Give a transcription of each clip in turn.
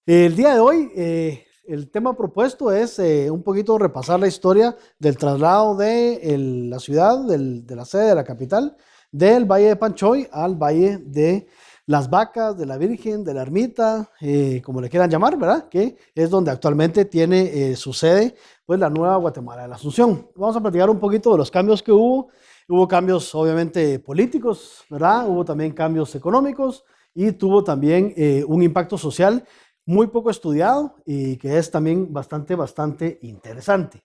El día de hoy, el tema propuesto es un poquito repasar la historia del traslado de la ciudad, de la sede de la capital, del Valle de Panchoy al Valle de las Vacas, de la Virgen, de la Ermita, como le quieran llamar, ¿verdad? Que es donde actualmente tiene su sede, pues la Nueva Guatemala de la Asunción. Vamos a platicar un poquito de los cambios que hubo. Hubo cambios, obviamente, políticos, ¿verdad? Hubo también cambios económicos y tuvo también un impacto social muy poco estudiado y que es también bastante interesante.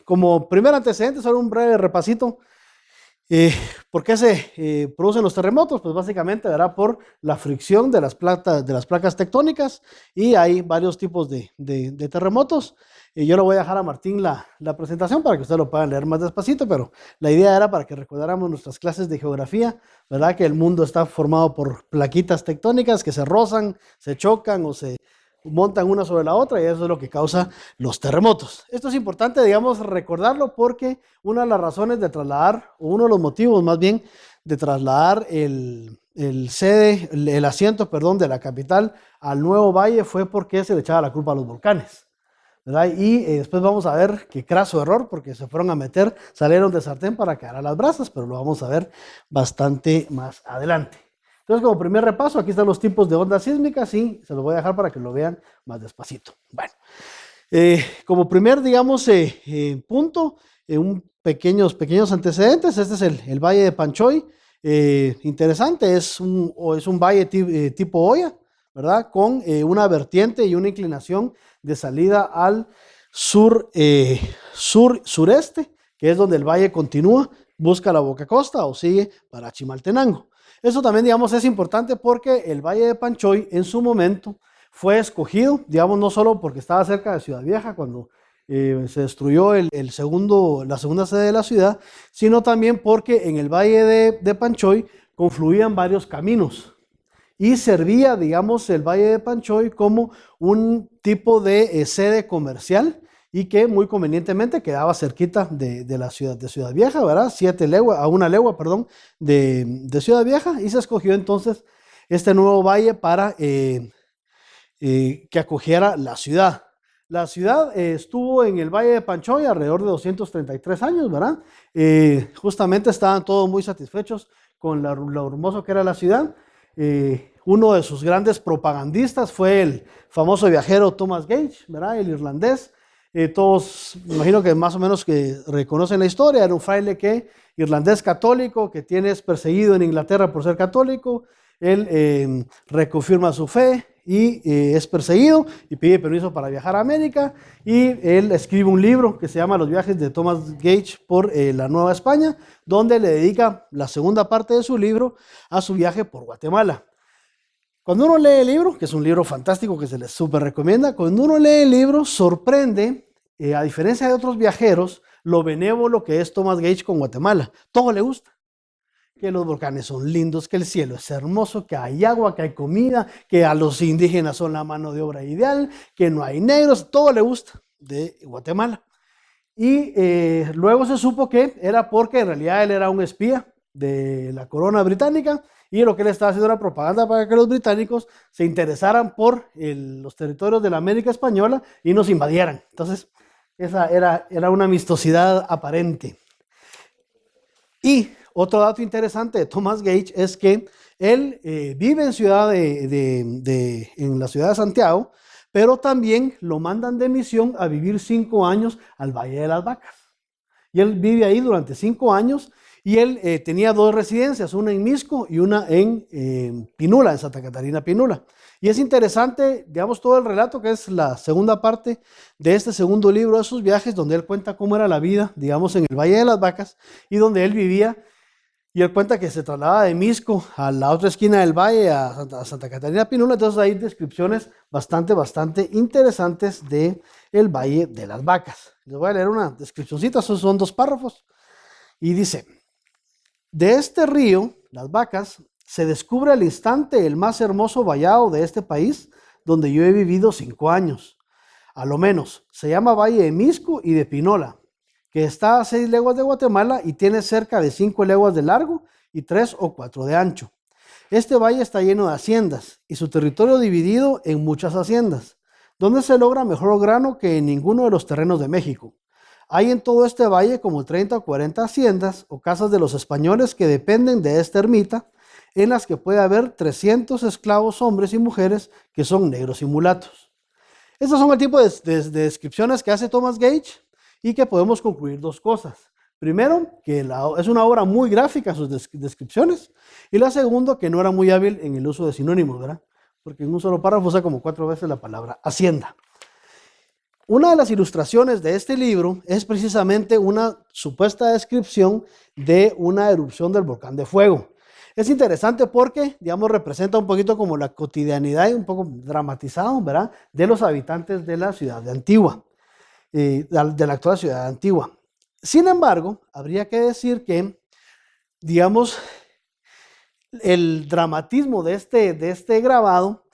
Como primer antecedente, solo un breve repasito. Eh, ¿Por qué se producen los terremotos? Pues básicamente era por la fricción de las placas tectónicas y hay varios tipos de terremotos. Yo le voy a dejar a Martín la presentación para que ustedes lo puedan leer más despacito, pero la idea era para que recordáramos nuestras clases de geografía, ¿verdad? Que el mundo está formado por plaquitas tectónicas que se rozan, se chocan o se montan una sobre la otra y eso es lo que causa los terremotos. Esto es importante, digamos, recordarlo porque una de las razones de trasladar, o uno de los motivos más bien, de trasladar el asiento, perdón, de la capital al nuevo valle fue porque se le echaba la culpa a los volcanes, ¿verdad? Y después vamos a ver qué craso error, porque se fueron a meter, salieron de sartén para quedar a las brasas, pero lo vamos a ver bastante más adelante. Entonces, como primer repaso, aquí están los tipos de ondas sísmicas y se los voy a dejar para que lo vean más despacito. Bueno, como primer, digamos, punto, pequeños antecedentes. Este es el Valle de Panchoy. Interesante, es un valle tipo olla, ¿verdad? Con una vertiente y una inclinación de salida al sureste, que es donde el valle continúa, busca la Boca Costa o sigue para Chimaltenango. Eso también, digamos, es importante porque el Valle de Panchoy en su momento fue escogido, digamos, no solo porque estaba cerca de Ciudad Vieja cuando se destruyó la segunda sede de la ciudad, sino también porque en el Valle de Panchoy confluían varios caminos y servía, digamos, el Valle de Panchoy como un tipo de sede comercial y que muy convenientemente quedaba cerquita de la ciudad de Ciudad Vieja, ¿verdad? A una legua, perdón, de Ciudad Vieja y se escogió entonces este nuevo valle para que acogiera la ciudad. La ciudad estuvo en el Valle de Panchoy alrededor de 233 años, ¿verdad? Justamente estaban todos muy satisfechos con lo hermoso que era la ciudad. Uno de sus grandes propagandistas fue el famoso viajero Thomas Gage, ¿verdad? El irlandés. Todos, me imagino que más o menos que reconocen la historia, era un fraile irlandés católico, que es perseguido en Inglaterra por ser católico. Él reconfirma su fe y es perseguido y pide permiso para viajar a América y él escribe un libro que se llama Los viajes de Thomas Gage por la Nueva España, donde le dedica la segunda parte de su libro a su viaje por Guatemala. Cuando uno lee el libro, que es un libro fantástico que se les súper recomienda, cuando uno lee el libro sorprende, a diferencia de otros viajeros, lo benévolo que es Thomas Gage con Guatemala. Todo le gusta, que los volcanes son lindos, que el cielo es hermoso, que hay agua, que hay comida, que a los indígenas son la mano de obra ideal, que no hay negros, todo le gusta de Guatemala. Y luego se supo que era porque en realidad él era un espía de la corona británica y lo que él estaba haciendo era propaganda para que los británicos se interesaran por los territorios de la América Española y nos invadieran. Entonces, esa era una amistosidad aparente. Y otro dato interesante de Thomas Gage es que él vive en la ciudad de Santiago, pero también lo mandan de misión a vivir 5 años al Valle de las Vacas. Y él vive ahí durante 5 años y él tenía dos residencias, una en Misco y una en Pinula, en Santa Catarina Pinula. Y es interesante, digamos, todo el relato, que es la segunda parte de este segundo libro de sus viajes, donde él cuenta cómo era la vida, digamos, en el Valle de las Vacas y donde él vivía. Y él cuenta que se traslada de Misco a la otra esquina del valle, a Santa Catarina Pinula. Entonces hay descripciones bastante interesantes de el Valle de las Vacas. Les voy a leer una descripcióncita, son 2 párrafos. Y dice, de este río, las Vacas, se descubre al instante el más hermoso vallado de este país, donde yo he vivido 5 años. A lo menos, se llama Valle de Misco y de Pinola, que está a 6 leguas de Guatemala y tiene cerca de 5 leguas de largo y 3 o 4 de ancho. Este valle está lleno de haciendas y su territorio dividido en muchas haciendas, donde se logra mejor grano que en ninguno de los terrenos de México. Hay en todo este valle como 30 o 40 haciendas o casas de los españoles que dependen de esta ermita, en las que puede haber 300 esclavos hombres y mujeres que son negros y mulatos. Estos son el tipo de descripciones que hace Thomas Gage y que podemos concluir dos cosas. Primero, que es una obra muy gráfica sus descripciones, y la segunda, que no era muy hábil en el uso de sinónimos, ¿verdad? Porque en un solo párrafo usa como 4 veces la palabra hacienda. Una de las ilustraciones de este libro es precisamente una supuesta descripción de una erupción del volcán de fuego. Es interesante porque, digamos, representa un poquito como la cotidianidad y un poco dramatizado, ¿verdad?, de los habitantes de la ciudad de Antigua, de la actual ciudad de Antigua. Sin embargo, habría que decir que, digamos, el dramatismo de este grabado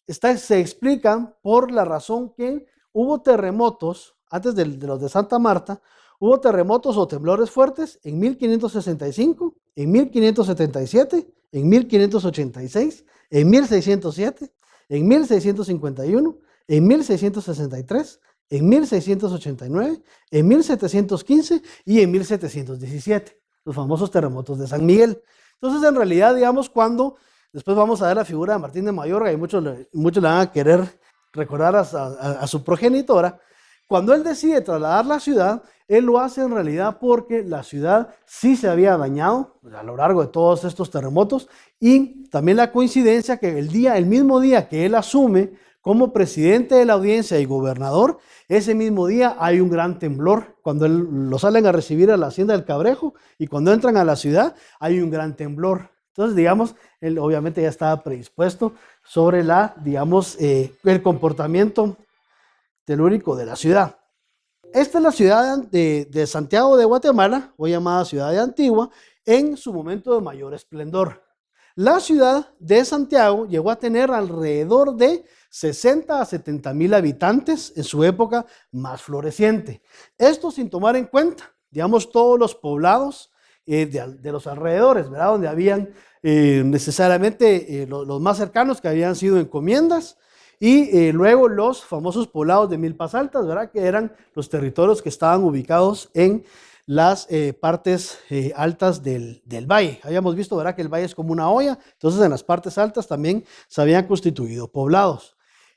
se explica por la razón que hubo terremotos, antes de los de Santa Marta, hubo terremotos o temblores fuertes en 1565, en 1577, en 1586, en 1607, en 1651, en 1663, en 1689, en 1715 y en 1717, los famosos terremotos de San Miguel. Entonces, en realidad, digamos, cuando después vamos a ver la figura de Martín de Mayorga y muchos le van a querer recordar a su progenitora, cuando él decide trasladar la ciudad, él lo hace en realidad porque la ciudad sí se había dañado a lo largo de todos estos terremotos, y también la coincidencia que el mismo día que él asume como presidente de la audiencia y gobernador, ese mismo día hay un gran temblor. Cuando lo salen a recibir a la hacienda del Cabrejo y cuando entran a la ciudad hay un gran temblor. Entonces, digamos, él obviamente ya estaba predispuesto sobre el comportamiento telúrico de la ciudad. Esta es la ciudad de Santiago de Guatemala, hoy llamada Ciudad de Antigua, en su momento de mayor esplendor. La ciudad de Santiago llegó a tener alrededor de 60 a 70 mil habitantes en su época más floreciente. Esto sin tomar en cuenta, digamos, todos los poblados de los alrededores, ¿verdad? Donde habían necesariamente los más cercanos, que habían sido encomiendas, y luego los famosos poblados de milpas altas, ¿verdad?, que eran los territorios que estaban ubicados en las partes altas del valle. Habíamos visto, ¿verdad?, que el valle es como una olla, entonces en las partes altas también se habían constituido poblados.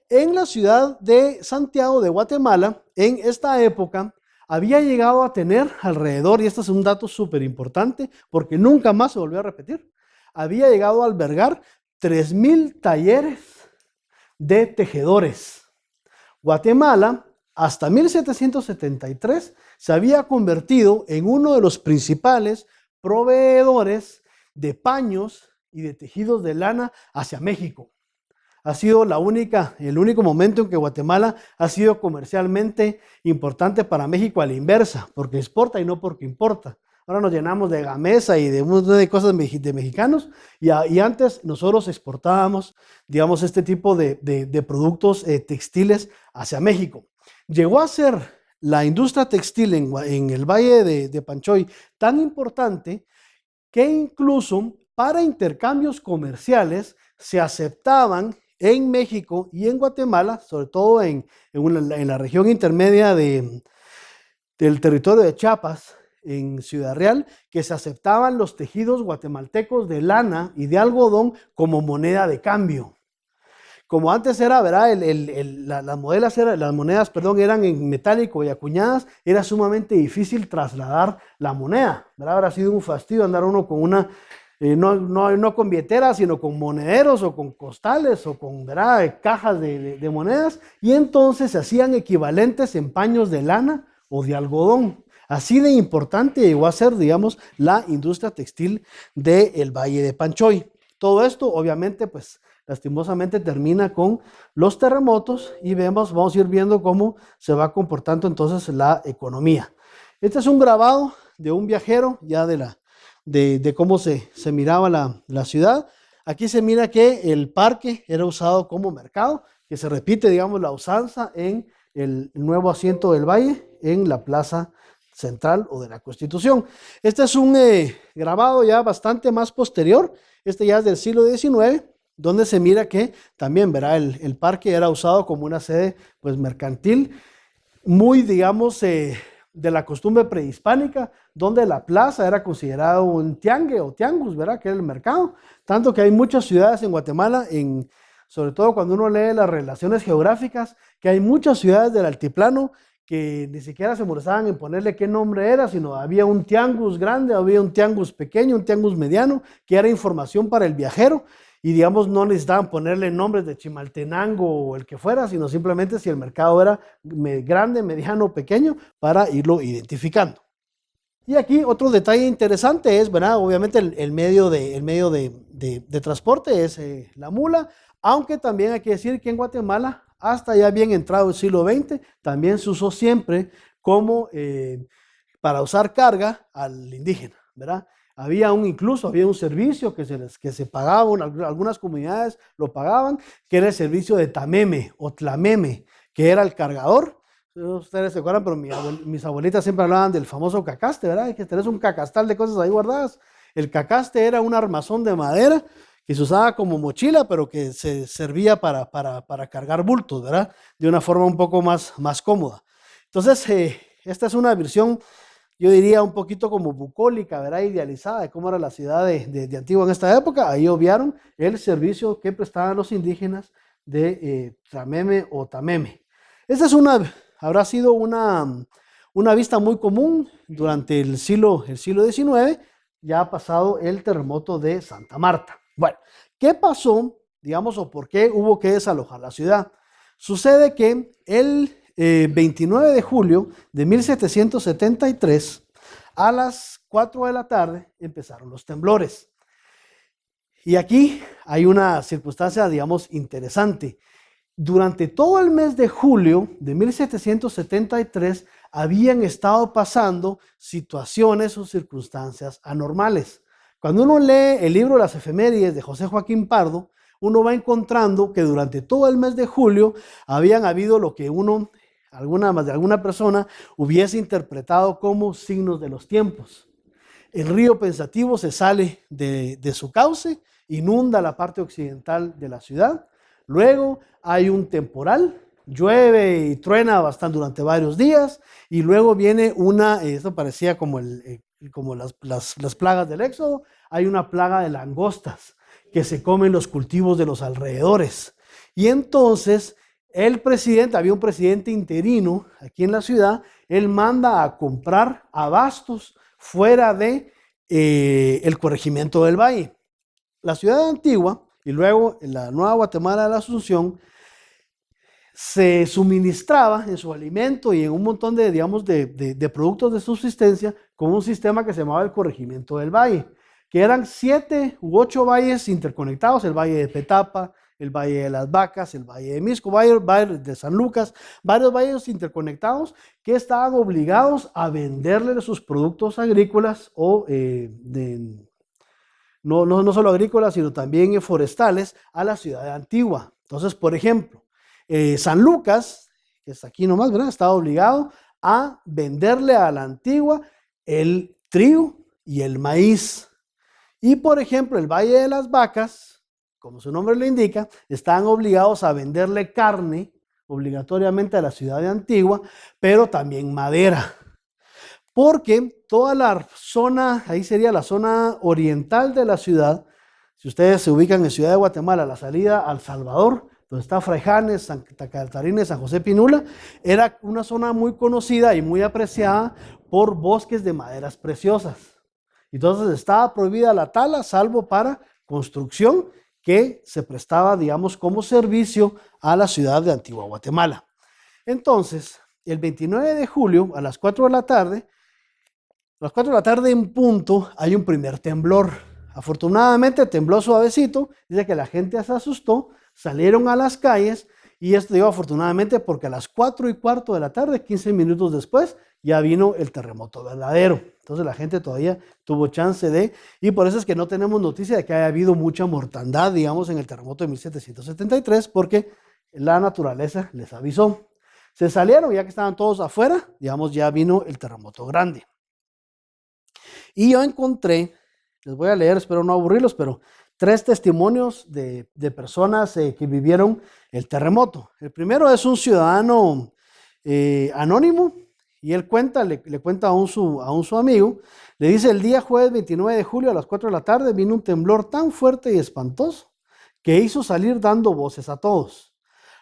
En la ciudad de Santiago de Guatemala, en esta época, había llegado a tener alrededor, y este es un dato súper importante porque nunca más se volvió a repetir, había llegado a albergar 3,000 talleres de tejedores. Guatemala, hasta 1773, se había convertido en uno de los principales proveedores de paños y de tejidos de lana hacia México. Ha sido el único momento en que Guatemala ha sido comercialmente importante para México a la inversa, porque exporta y no porque importa. Ahora nos llenamos de gamesa y de un montón de cosas de mexicanos, y antes nosotros exportábamos, digamos, este tipo de productos textiles hacia México. Llegó a ser la industria textil en el Valle de Panchoy tan importante que incluso para intercambios comerciales se aceptaban en México y en Guatemala, sobre todo en la región intermedia del territorio de Chiapas, en Ciudad Real, que se aceptaban los tejidos guatemaltecos de lana y de algodón como moneda de cambio. Como antes era, ¿verdad?, las monedas eran en metálico y acuñadas, era sumamente difícil trasladar la moneda, ¿verdad? Habrá sido un fastidio andar uno con una, no con billeteras, sino con monederos o con costales o con, ¿verdad?, cajas de monedas, y entonces se hacían equivalentes en paños de lana o de algodón. Así de importante llegó a ser, digamos, la industria textil del Valle de Panchoy. Todo esto, obviamente, pues, lastimosamente termina con los terremotos, y vamos a ir viendo cómo se va comportando entonces la economía. Este es un grabado de un viajero ya de cómo se miraba la ciudad. Aquí se mira que el parque era usado como mercado, que se repite, digamos, la usanza en el nuevo asiento del valle, en la plaza central o de la Constitución. Este es un grabado ya bastante más posterior. Este ya es del siglo XIX, donde se mira que también, verá, el parque era usado como una sede pues mercantil, muy, digamos, de la costumbre prehispánica, donde la plaza era considerado un tiangue o tiangus, ¿verdad? Que era el mercado. Tanto que hay muchas ciudades en Guatemala, sobre todo cuando uno lee las relaciones geográficas, que hay muchas ciudades del altiplano que ni siquiera se molestaban en ponerle qué nombre era, sino había un tiangus grande, había un tiangus pequeño, un tiangus mediano, que era información para el viajero. Y digamos, no necesitaban ponerle nombres de Chimaltenango o el que fuera, sino simplemente si el mercado era grande, mediano o pequeño, para irlo identificando. Y aquí otro detalle interesante es, ¿verdad? Obviamente el medio de transporte es la mula, aunque también hay que decir que en Guatemala, hasta ya bien entrado el siglo XX, también se usó siempre como para usar carga al indígena, ¿verdad? Incluso había un servicio que se pagaba, algunas comunidades lo pagaban, que era el servicio de tameme o tlameme, que era el cargador. Ustedes se acuerdan, pero mis abuelitas siempre hablaban del famoso cacaste, ¿verdad? Que tenés un cacastal de cosas ahí guardadas. El cacaste era un armazón de madera que se usaba como mochila, pero que se servía para cargar bultos, ¿verdad? De una forma un poco más cómoda. Entonces, esta es una versión, yo diría, un poquito como bucólica, ¿verdad? Idealizada de cómo era la ciudad de Antigua en esta época. Ahí obviaron el servicio que prestaban los indígenas de trameme o tameme. Esta habrá sido una vista muy común durante el siglo XIX, ya ha pasado el terremoto de Santa Marta. Bueno, ¿qué pasó, digamos, o por qué hubo que desalojar la ciudad? Sucede que el 29 de julio de 1773, a las 4 de la tarde, empezaron los temblores. Y aquí hay una circunstancia, digamos, interesante. Durante todo el mes de julio de 1773 habían estado pasando situaciones o circunstancias anormales. Cuando uno lee el libro Las efemérides de José Joaquín Pardo, uno va encontrando que durante todo el mes de julio habían habido lo que alguna persona hubiese interpretado como signos de los tiempos. El río Pensativo se sale de su cauce, inunda la parte occidental de la ciudad. Luego hay un temporal, llueve y truena bastante durante varios días, y luego viene esto parecía como las plagas del Éxodo, hay una plaga de langostas que se comen los cultivos de los alrededores. Y entonces había un presidente interino aquí en la ciudad, él manda a comprar abastos fuera de el corregimiento del Valle. La ciudad de Antigua y luego en la Nueva Guatemala de la Asunción se suministraba en su alimento y en un montón de productos de subsistencia con un sistema que se llamaba el corregimiento del Valle, que eran 7 u 8 valles interconectados: el Valle de Petapa, el Valle de las Vacas, el Valle de Misco, el Valle de San Lucas, varios valles interconectados que estaban obligados a venderle sus productos agrícolas o no solo agrícolas, sino también forestales a la ciudad de Antigua. Entonces, por ejemplo, San Lucas, que está aquí nomás, ¿verdad?, estaba obligado a venderle a la Antigua el trigo y el maíz. Y, por ejemplo, el Valle de las Vacas, como su nombre lo indica, estaban obligados a venderle carne obligatoriamente a la ciudad de Antigua, pero también madera. Porque toda la zona, ahí sería la zona oriental de la ciudad, si ustedes se ubican en Ciudad de Guatemala, la salida al Salvador, donde está Fraijanes, Santa Catarina y San José Pinula, era una zona muy conocida y muy apreciada por bosques de maderas preciosas. Entonces estaba prohibida la tala, salvo para construcción, que se prestaba, digamos, como servicio a la ciudad de Antigua Guatemala. Entonces, el 29 de julio, a las 4 de la tarde, en punto, hay un primer temblor. Afortunadamente tembló suavecito, dice que la gente se asustó, salieron a las calles, y esto digo afortunadamente porque a las 4:15 de la tarde, 15 minutos después, ya vino el terremoto verdadero. Entonces la gente todavía tuvo chance y por eso es que no tenemos noticia de que haya habido mucha mortandad, digamos, en el terremoto de 1773, porque la naturaleza les avisó. Se salieron, ya que estaban todos afuera, digamos, ya vino el terremoto grande. Y yo encontré, les voy a leer, espero no aburrirlos, pero tres testimonios de personas que vivieron el terremoto. El primero es un ciudadano anónimo y él cuenta, le cuenta a su amigo, le dice: el día jueves 29 de julio a las 4 de la tarde vino un temblor tan fuerte y espantoso que hizo salir dando voces a todos.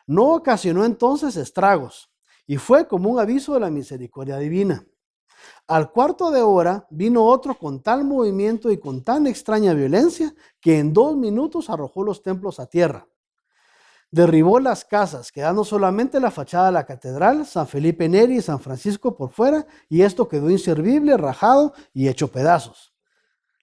No ocasionó entonces estragos y fue como un aviso de la misericordia divina. Al cuarto de hora vino otro con tal movimiento y con tan extraña violencia que en 2 minutos arrojó los templos a tierra. Derribó las casas, quedando solamente la fachada de la catedral, San Felipe Neri y San Francisco por fuera, y esto quedó inservible, rajado y hecho pedazos.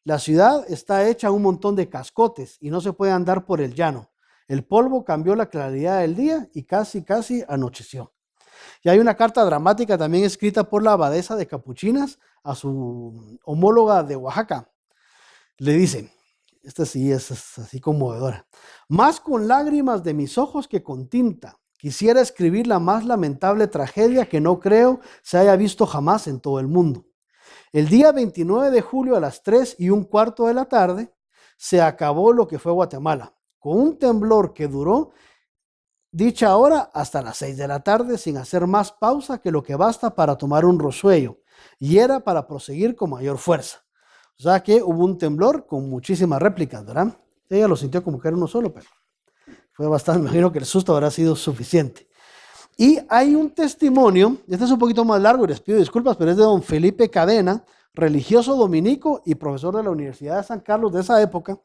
La ciudad está hecha un montón de cascotes y no se puede andar por el llano. El polvo cambió la claridad del día y casi anocheció. Y hay una carta dramática también escrita por la abadesa de Capuchinas a su homóloga de Oaxaca. Le dice, esta sí es así conmovedora: más con lágrimas de mis ojos que con tinta, quisiera escribir la más lamentable tragedia que no creo se haya visto jamás en todo el mundo. El día 29 de julio a las 3:15 de la tarde se acabó lo que fue Guatemala, con un temblor que duró dicha hora hasta las 6 de la tarde sin hacer más pausa que lo que basta para tomar un rosuello, y era para proseguir con mayor fuerza. O sea que hubo un temblor con muchísimas réplicas, ¿verdad? Ella lo sintió como que era uno solo, pero fue bastante, me imagino que el susto habrá sido suficiente. Y hay un testimonio, este es un poquito más largo y les pido disculpas, pero es de don Felipe Cadena, religioso dominico y profesor de la Universidad de San Carlos de esa época,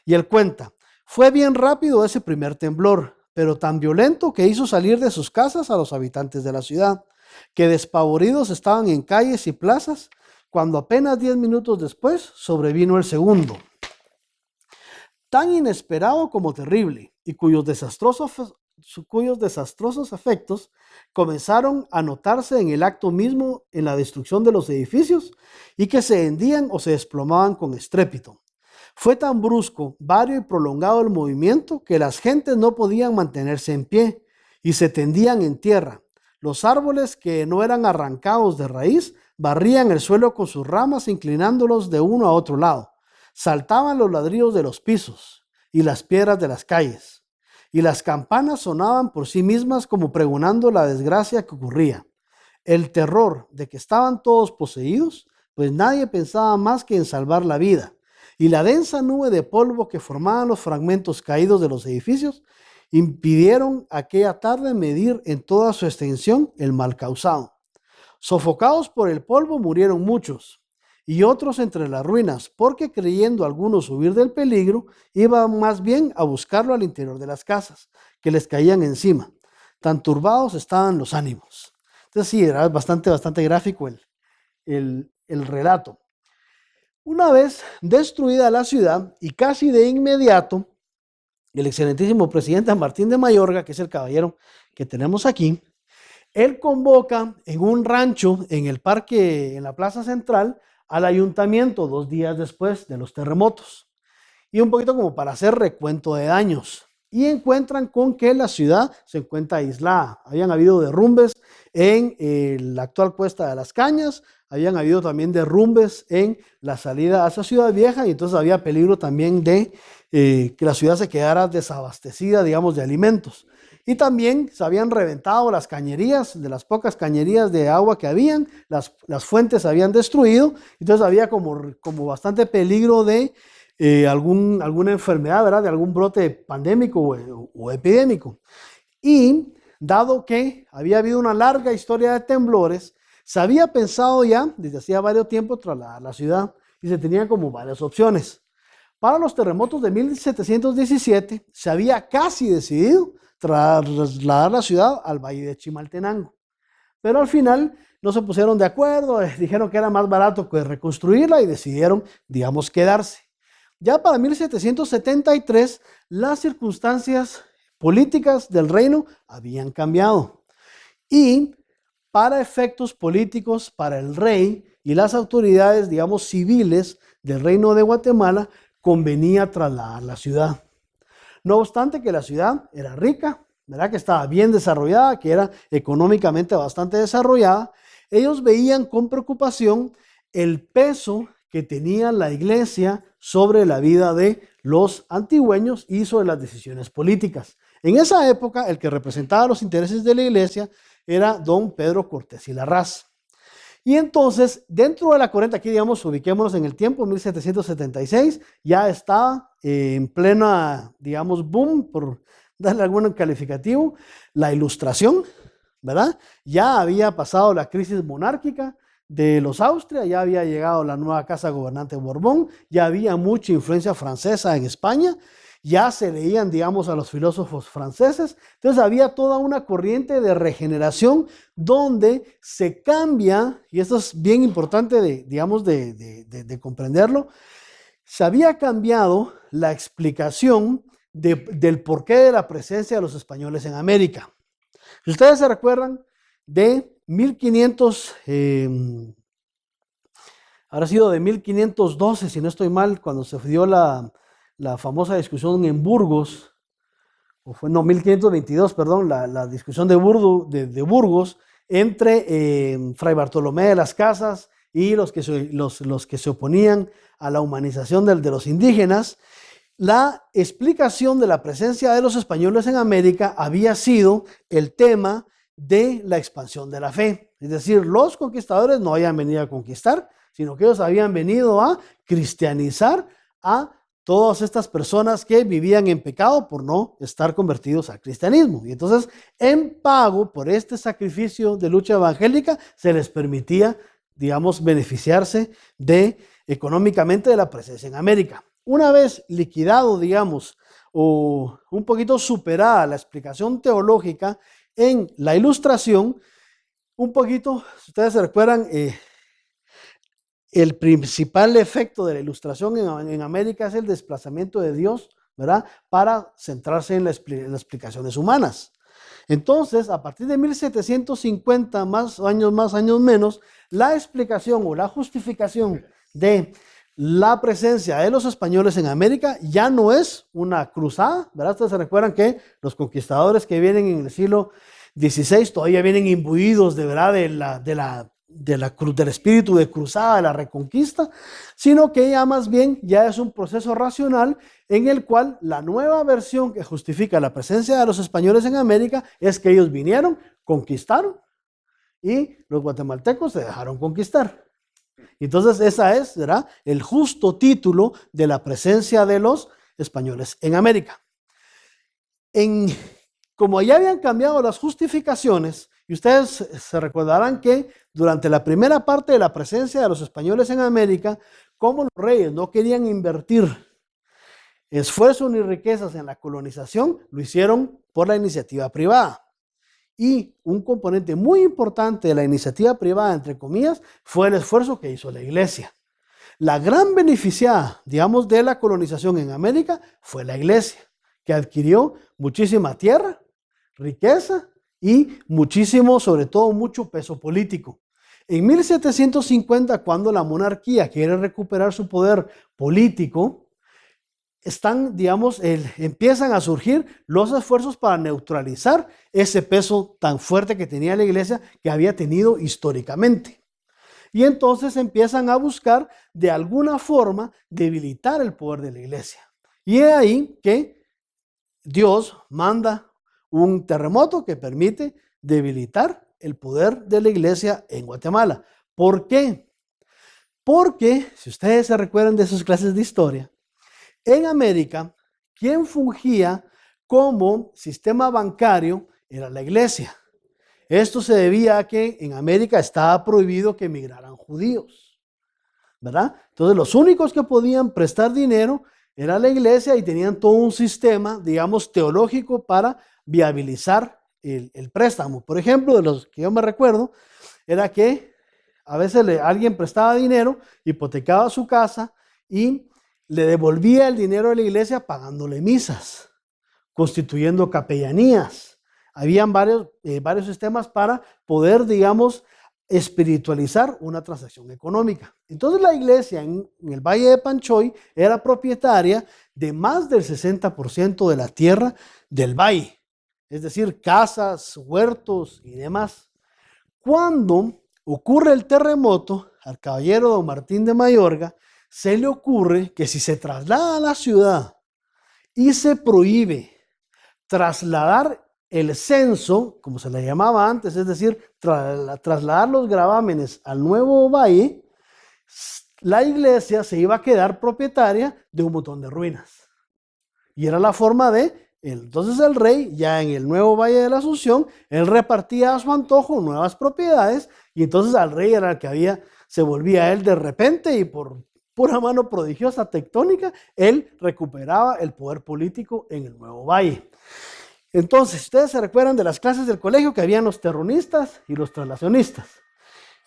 y él cuenta: fue bien rápido ese primer temblor, pero tan violento que hizo salir de sus casas a los habitantes de la ciudad, que despavoridos estaban en calles y plazas, cuando apenas 10 minutos después sobrevino el segundo, tan inesperado como terrible, y cuyos desastrosos efectos comenzaron a notarse en el acto mismo, en la destrucción de los edificios, y que se hendían o se desplomaban con estrépito. Fue tan brusco, vario y prolongado el movimiento que las gentes no podían mantenerse en pie y se tendían en tierra. Los árboles que no eran arrancados de raíz barrían el suelo con sus ramas, inclinándolos de uno a otro lado. Saltaban los ladrillos de los pisos y las piedras de las calles, y las campanas sonaban por sí mismas como pregonando la desgracia que ocurría. El terror de que estaban todos poseídos, pues nadie pensaba más que en salvar la vida, y la densa nube de polvo que formaban los fragmentos caídos de los edificios impidieron aquella tarde medir en toda su extensión el mal causado. Sofocados por el polvo murieron muchos, y otros entre las ruinas, porque creyendo algunos huir del peligro, iban más bien a buscarlo al interior de las casas, que les caían encima. Tan turbados estaban los ánimos. Entonces sí, era bastante gráfico el relato. Una vez destruida la ciudad y casi de inmediato, el excelentísimo presidente Martín de Mayorga, que es el caballero que tenemos aquí, él convoca en un rancho en el parque, en la plaza central, al ayuntamiento 2 días después de los terremotos, y un poquito como para hacer recuento de daños, y encuentran con que la ciudad se encuentra aislada. Habían habido derrumbes en la actual Cuesta de las Cañas, habían habido también derrumbes en la salida hacia Ciudad Vieja, y entonces había peligro también de que la ciudad se quedara desabastecida, digamos, de alimentos. Y también se habían reventado las cañerías, de las pocas cañerías de agua que habían, las fuentes se habían destruido, entonces había como bastante peligro de alguna enfermedad, ¿verdad? De algún brote pandémico o epidémico. Y dado que había habido una larga historia de temblores, se había pensado ya desde hacía varios tiempos trasladar la ciudad y se tenían como varias opciones. Para los terremotos de 1717 se había casi decidido trasladar la ciudad al Valle de Chimaltenango, pero al final no se pusieron de acuerdo, dijeron que era más barato que reconstruirla y decidieron, digamos, quedarse. Ya para 1773 las circunstancias políticas del reino habían cambiado y para efectos políticos, para el rey y las autoridades, digamos, civiles del reino de Guatemala, convenía trasladar la ciudad. No obstante que la ciudad era rica, ¿verdad? Que estaba bien desarrollada, que era económicamente bastante desarrollada, ellos veían con preocupación el peso que tenía la iglesia sobre la vida de los antigüeños y sobre las decisiones políticas. En esa época, el que representaba los intereses de la iglesia era don Pedro Cortés y Larraz. Y entonces, dentro de la corriente, aquí digamos, ubiquémonos en el tiempo, 1776, ya estaba en plena, digamos, boom, por darle algún calificativo, la Ilustración, ¿verdad? Ya había pasado la crisis monárquica de los Austria, ya había llegado la nueva casa gobernante Borbón, ya había mucha influencia francesa en España, ya se leían, digamos, a los filósofos franceses. Entonces había toda una corriente de regeneración donde se cambia, y esto es bien importante de comprenderlo, se había cambiado la explicación del porqué de la presencia de los españoles en América. Si ustedes se recuerdan de 1500, habrá sido de 1512, si no estoy mal, cuando se dio la famosa discusión en Burgos, o fue, no, 1522, perdón, la discusión de Burgos entre Fray Bartolomé de las Casas y los que se oponían a la humanización de los indígenas. La explicación de la presencia de los españoles en América había sido el tema de la expansión de la fe. Es decir, los conquistadores no habían venido a conquistar, sino que ellos habían venido a cristianizar a todas estas personas que vivían en pecado por no estar convertidos al cristianismo. Y entonces, en pago por este sacrificio de lucha evangélica, se les permitía, digamos, beneficiarse económicamente de la presencia en América. Una vez liquidado, digamos, o un poquito superada la explicación teológica en la Ilustración, un poquito, si ustedes se recuerdan, el principal efecto de la Ilustración en América es el desplazamiento de Dios, ¿verdad? Para centrarse en las explicaciones humanas. Entonces, a partir de 1750, más años menos, la explicación o la justificación de la presencia de los españoles en América ya no es una cruzada, ¿verdad? Ustedes se recuerdan que los conquistadores que vienen en el siglo XVI todavía vienen imbuidos de verdad del espíritu de cruzada, de la reconquista, sino que ya más bien ya es un proceso racional en el cual la nueva versión que justifica la presencia de los españoles en América es que ellos vinieron, conquistaron y los guatemaltecos se dejaron conquistar. Entonces esa es, ¿verdad?, el justo título de la presencia de los españoles en América. Como ya habían cambiado las justificaciones, y ustedes se recordarán que durante la primera parte de la presencia de los españoles en América, como los reyes no querían invertir esfuerzo ni riquezas en la colonización, lo hicieron por la iniciativa privada. Y un componente muy importante de la iniciativa privada, entre comillas, fue el esfuerzo que hizo la iglesia. La gran beneficiada, digamos, de la colonización en América fue la iglesia, que adquirió muchísima tierra, riqueza y muchísimo, sobre todo, mucho peso político. En 1750, cuando la monarquía quiere recuperar su poder político, empiezan a surgir los esfuerzos para neutralizar ese peso tan fuerte que tenía la iglesia, que había tenido históricamente. Y entonces empiezan a buscar de alguna forma debilitar el poder de la iglesia. Y es ahí que Dios manda un terremoto que permite debilitar el poder de la iglesia en Guatemala. ¿Por qué? Porque, si ustedes se recuerdan de sus clases de historia, en América, quien fungía como sistema bancario era la iglesia. Esto se debía a que en América estaba prohibido que emigraran judíos, ¿verdad? Entonces los únicos que podían prestar dinero era la iglesia y tenían todo un sistema, digamos, teológico para viabilizar el préstamo. Por ejemplo, de los que yo me recuerdo, era que a veces alguien prestaba dinero, hipotecaba su casa y le devolvía el dinero a la iglesia pagándole misas, constituyendo capellanías. Habían varios sistemas para poder, digamos, espiritualizar una transacción económica. Entonces la iglesia en el Valle de Panchoy era propietaria de más del 60% de la tierra del valle, es decir, casas, huertos y demás. Cuando ocurre el terremoto, al caballero don Martín de Mayorga, se le ocurre que si se traslada a la ciudad y se prohíbe trasladar el censo, como se le llamaba antes, es decir, trasladar los gravámenes al nuevo valle, la iglesia se iba a quedar propietaria de un montón de ruinas. Y era la forma de, entonces el rey, ya en el nuevo Valle de la Asunción, él repartía a su antojo nuevas propiedades, y entonces al rey era el que se volvía él de repente, y por pura mano prodigiosa tectónica, él recuperaba el poder político en el nuevo valle. Entonces, ustedes se recuerdan de las clases del colegio que habían los terronistas y los traslacionistas.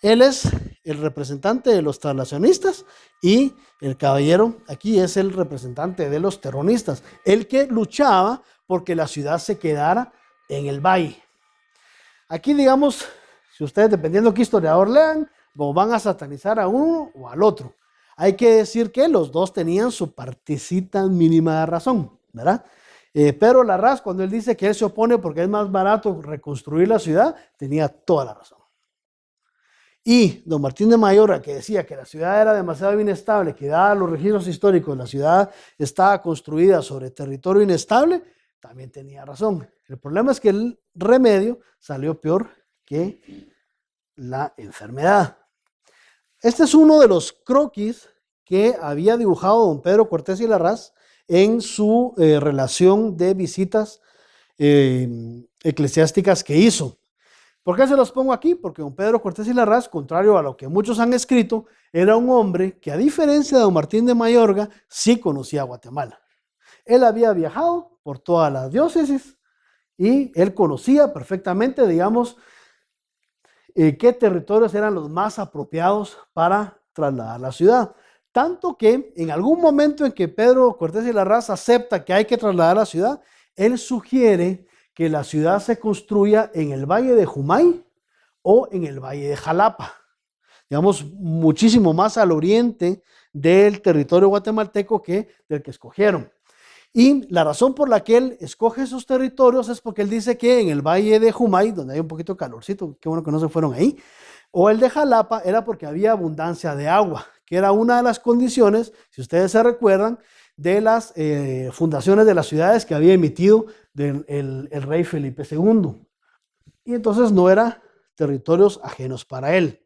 Él es el representante de los traslacionistas y el caballero aquí es el representante de los terroristas, el que luchaba porque la ciudad se quedara en el valle. Aquí, digamos, si ustedes, dependiendo qué historiador lean, van a satanizar a uno o al otro. Hay que decir que los dos tenían su partecita mínima de razón, ¿verdad? Pero Larraz, cuando él dice que él se opone porque es más barato reconstruir la ciudad, tenía toda la razón. Y don Martín de Mayorga, que decía que la ciudad era demasiado inestable, que dados los registros históricos, la ciudad estaba construida sobre territorio inestable, también tenía razón. El problema es que el remedio salió peor que la enfermedad. Este es uno de los croquis que había dibujado don Pedro Cortés y Larraz en su relación de visitas eclesiásticas que hizo. ¿Por qué se los pongo aquí? Porque don Pedro Cortés y Larraz, contrario a lo que muchos han escrito, era un hombre que, a diferencia de don Martín de Mayorga, sí conocía Guatemala. Él había viajado por todas las diócesis y él conocía perfectamente, digamos, qué territorios eran los más apropiados para trasladar la ciudad. Tanto que en algún momento en que Pedro Cortés y Larraz acepta que hay que trasladar la ciudad, él sugiere que la ciudad se construya en el Valle de Jumay o en el Valle de Jalapa, digamos, muchísimo más al oriente del territorio guatemalteco que del que escogieron. Y la razón por la que él escoge esos territorios es porque él dice que en el Valle de Jumay, donde hay un poquito de calorcito, qué bueno que no se fueron ahí, o el de Jalapa, era porque había abundancia de agua, que era una de las condiciones, si ustedes se recuerdan, de las fundaciones de las ciudades que había emitido el rey Felipe II. Y entonces no eran territorios ajenos para él.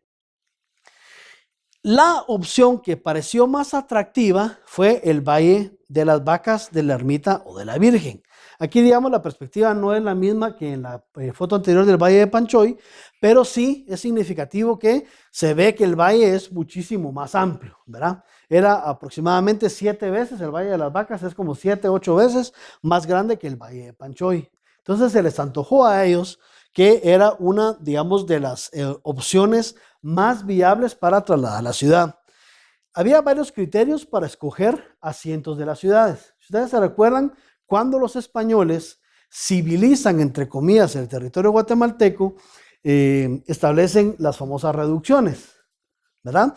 La opción que pareció más atractiva fue el Valle de las Vacas, de la Ermita o de la Virgen. Aquí, digamos, la perspectiva no es la misma que en la foto anterior del Valle de Panchoy, pero sí es significativo que se ve que el valle es muchísimo más amplio, ¿verdad? Era aproximadamente 7 veces, el Valle de las Vacas es como 7, 8 veces más grande que el Valle de Panchoy. Entonces se les antojó a ellos que era una, digamos, de las opciones más viables para trasladar a la ciudad. Había varios criterios para escoger asientos de las ciudades. Si ustedes se recuerdan, cuando los españoles civilizan, entre comillas, el territorio guatemalteco, establecen las famosas reducciones, ¿verdad?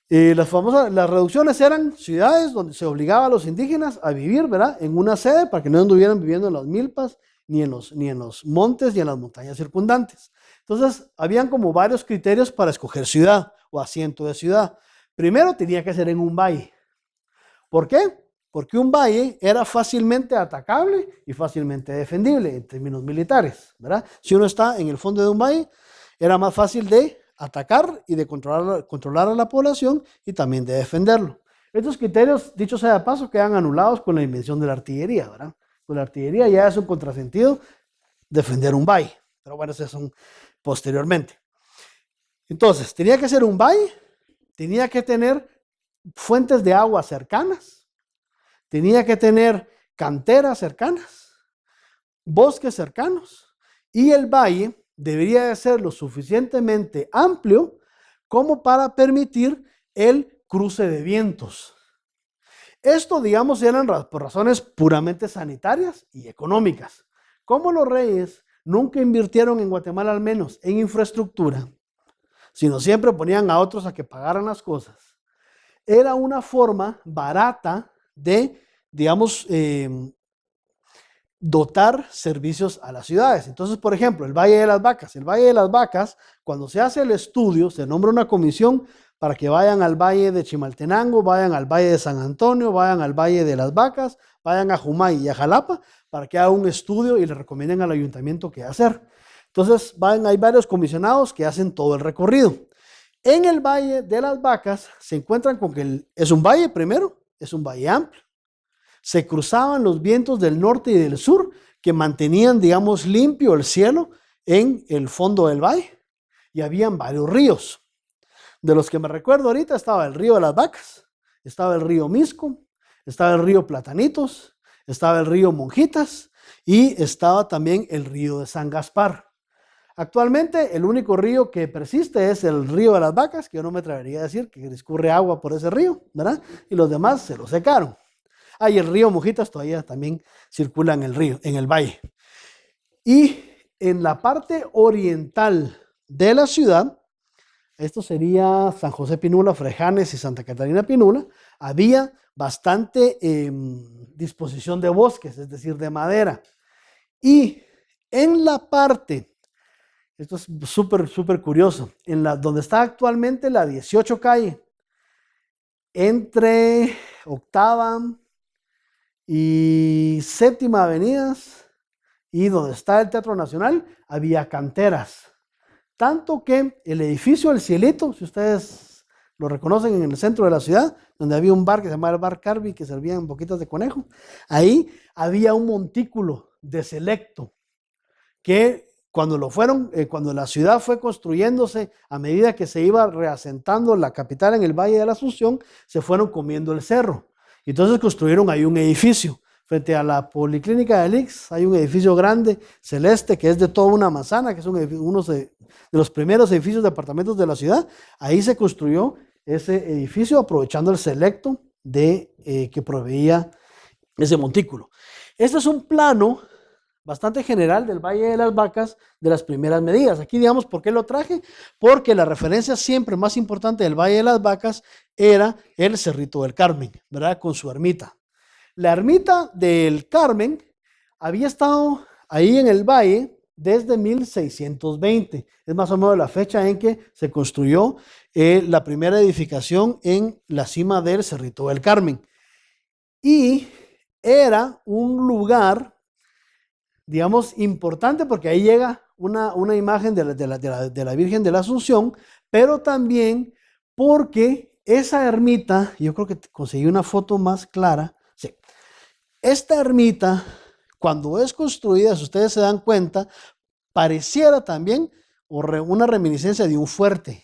Las reducciones eran ciudades donde se obligaba a los indígenas a vivir, ¿verdad?, en una sede para que no anduvieran viviendo en las milpas, ni en los montes, ni en las montañas circundantes. Entonces, habían como varios criterios para escoger ciudad o asiento de ciudad. Primero, tenía que ser en un valle. ¿Por qué? Porque un valle era fácilmente atacable y fácilmente defendible en términos militares, ¿verdad? Si uno está en el fondo de un valle, era más fácil de atacar y de controlar a la población y también de defenderlo. Estos criterios, dicho sea de paso, quedan anulados con la invención de la artillería, ¿verdad? Con la artillería ya es un contrasentido defender un valle, pero bueno, esos son posteriormente. Entonces, tenía que ser un valle, tenía que tener fuentes de agua cercanas, tenía que tener canteras cercanas, bosques cercanos, y el valle debería de ser lo suficientemente amplio como para permitir el cruce de vientos. Esto, digamos, eran por razones puramente sanitarias y económicas. Como los reyes nunca invirtieron en Guatemala, al menos en infraestructura, sino siempre ponían a otros a que pagaran las cosas, era una forma barata de, digamos, dotar servicios a las ciudades. Entonces, por ejemplo, el Valle de las Vacas. El Valle de las Vacas, cuando se hace el estudio, se nombra una comisión para que vayan al Valle de Chimaltenango, vayan al Valle de San Antonio, vayan al Valle de las Vacas, vayan a Jumay y a Jalapa, para que hagan un estudio y le recomienden al ayuntamiento qué hacer. Entonces, hay varios comisionados que hacen todo el recorrido. En el Valle de las Vacas se encuentran con que es un valle primero, es un valle amplio. Se cruzaban los vientos del norte y del sur que mantenían, digamos, limpio el cielo en el fondo del valle, y habían varios ríos. De los que me recuerdo ahorita estaba el río de las Vacas, estaba el río Misco, estaba el río Platanitos, estaba el río Monjitas y estaba también el río de San Gaspar. Actualmente el único río que persiste es el río de las Vacas, que yo no me atrevería a decir que discurre agua por ese río, ¿verdad? Y los demás se lo secaron. Y el río Monjitas todavía también circula en el río, en el valle. Y en la parte oriental de la ciudad, esto sería San José Pinula, Frejanes y Santa Catarina Pinula, había bastante disposición de bosques, es decir, de madera. Y en la parte, esto es súper curioso, donde está actualmente la 18 calle, entre Octava y Séptima avenidas, y donde está el Teatro Nacional, había canteras. Tanto que el edificio El Cielito, si ustedes lo reconocen, en el centro de la ciudad, donde había un bar que se llamaba el Bar Carby, que servían boquitas de conejo, ahí había un montículo de Selecto, que cuando la ciudad fue construyéndose, a medida que se iba reasentando la capital en el Valle de la Asunción, se fueron comiendo el cerro. Entonces construyeron ahí un edificio. Frente a la Policlínica del IX hay un edificio grande, celeste, que es de toda una manzana, que es uno de los primeros edificios de apartamentos de la ciudad. Ahí se construyó ese edificio aprovechando el Selecto que proveía ese montículo. Este es un plano bastante general del Valle de las Vacas de las primeras medidas. Aquí, digamos, ¿por qué lo traje? Porque la referencia siempre más importante del Valle de las Vacas era el Cerrito del Carmen, ¿verdad? Con su ermita. La ermita del Carmen había estado ahí en el valle desde 1620. Es más o menos la fecha en que se construyó la primera edificación en la cima del Cerrito del Carmen. Y era un lugar, digamos, importante porque ahí llega una imagen de la Virgen de la Asunción, pero también porque esa ermita, yo creo que conseguí una foto más clara. Sí. Esta ermita, cuando es construida, si ustedes se dan cuenta, pareciera también una reminiscencia de un fuerte.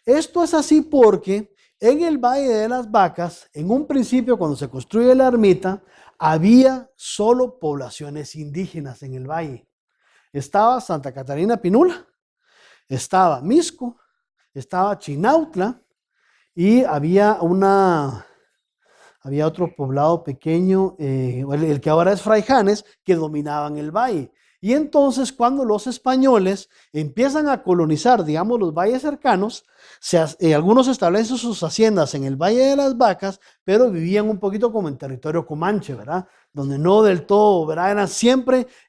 Esto es así porque en el Valle de las Vacas, en un principio, cuando se construye la ermita, había solo poblaciones indígenas en el valle. Estaba Santa Catarina Pinula, estaba Misco, estaba Chinautla y había otro poblado pequeño, el que ahora es Fraijanes, que dominaban el valle. Y entonces cuando los españoles empiezan a colonizar, digamos, los valles cercanos, algunos establecen sus haciendas en el Valle de las Vacas, pero vivían un poquito como en territorio comanche, ¿verdad? Donde no del todo, ¿verdad?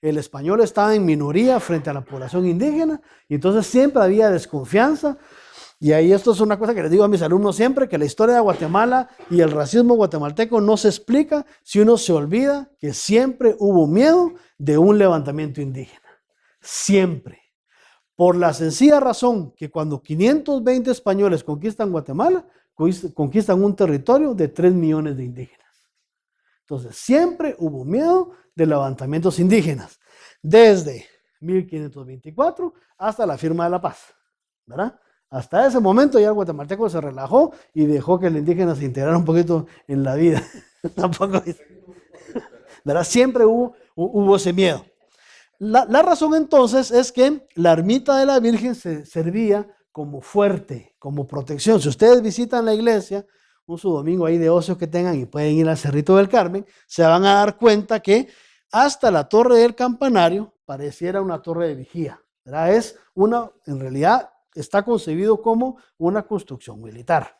El español estaba en minoría frente a la población indígena, y entonces siempre había desconfianza. Y ahí esto es una cosa que les digo a mis alumnos siempre, que la historia de Guatemala y el racismo guatemalteco no se explica si uno se olvida que siempre hubo miedo de un levantamiento indígena. Siempre. Por la sencilla razón que cuando 520 españoles conquistan Guatemala, conquistan un territorio de 3 millones de indígenas. Entonces, siempre hubo miedo de levantamientos indígenas, desde 1524 hasta la firma de la paz, ¿verdad? Hasta ese momento ya el guatemalteco se relajó y dejó que el indígena se integrara un poquito en la vida. Tampoco, ¿verdad? Siempre hubo ese miedo. La razón entonces es que la ermita de la Virgen se servía como fuerte, como protección. Si ustedes visitan la iglesia, un su domingo ahí de ocio que tengan y pueden ir al Cerrito del Carmen, se van a dar cuenta que hasta la torre del campanario pareciera una torre de vigía, ¿verdad? En realidad está concebido como una construcción militar.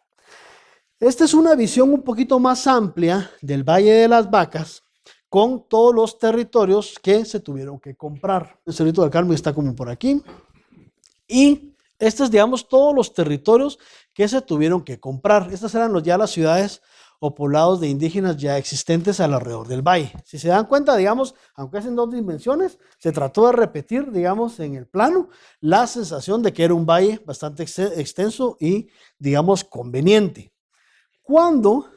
Esta es una visión un poquito más amplia del Valle de las Vacas, con todos los territorios que se tuvieron que comprar. El Cerrito del Carmen está como por aquí. Y Estos, digamos, todos los territorios que se tuvieron que comprar. Estas eran ya las ciudades o poblados de indígenas ya existentes alrededor del valle. Si se dan cuenta, digamos, aunque es en dos dimensiones, se trató de repetir, digamos, en el plano, la sensación de que era un valle bastante extenso y, digamos, conveniente. Cuando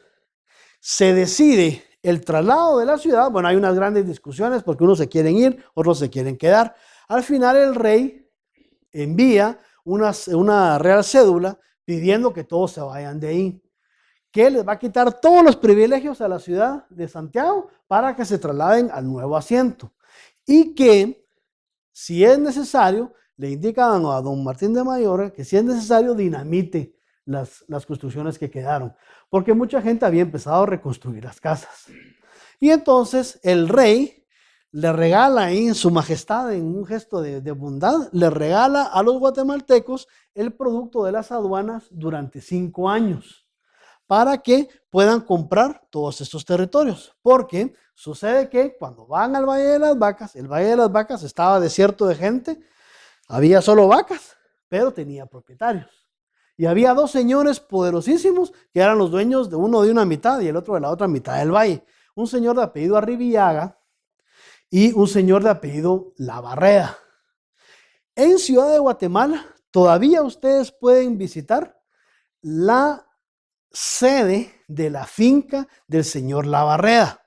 se decide el traslado de la ciudad, bueno, hay unas grandes discusiones porque unos se quieren ir, otros se quieren quedar. Al final el rey envía una real cédula pidiendo que todos se vayan de ahí, que les va a quitar todos los privilegios a la ciudad de Santiago para que se trasladen al nuevo asiento y que, si es necesario, le indican a don Martín de Mayora que si es necesario dinamite las construcciones que quedaron, porque mucha gente había empezado a reconstruir las casas. Y entonces el rey le regala ahí, su majestad, en un gesto de bondad, le regala a los guatemaltecos el producto de las aduanas durante 5 años para que puedan comprar todos estos territorios. Porque sucede que cuando van al Valle de las Vacas, el Valle de las Vacas estaba desierto de gente, había solo vacas, pero tenía propietarios. Y había 2 señores poderosísimos que eran los dueños de uno de una mitad y el otro de la otra mitad del valle. Un señor de apellido Arribillaga y un señor de apellido Labarreda. En Ciudad de Guatemala todavía ustedes pueden visitar la sede de la finca del señor Labarreda.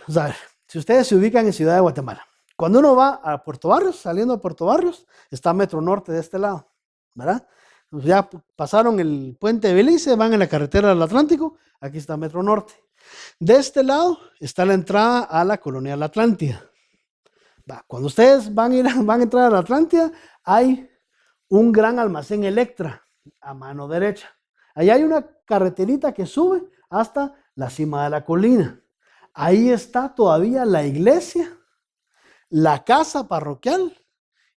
O sea, si ustedes se ubican en Ciudad de Guatemala, cuando uno va a Puerto Barrios, saliendo a Puerto Barrios, está Metro Norte de este lado, ¿verdad? Ya pasaron el puente de Belice, van en la carretera del Atlántico, aquí está Metro Norte. De este lado está la entrada a la colonia La Atlántida. Cuando ustedes van a entrar a la Atlántida, hay un gran almacén Electra a mano derecha. Ahí hay una carreterita que sube hasta la cima de la colina. Ahí está todavía la iglesia, la casa parroquial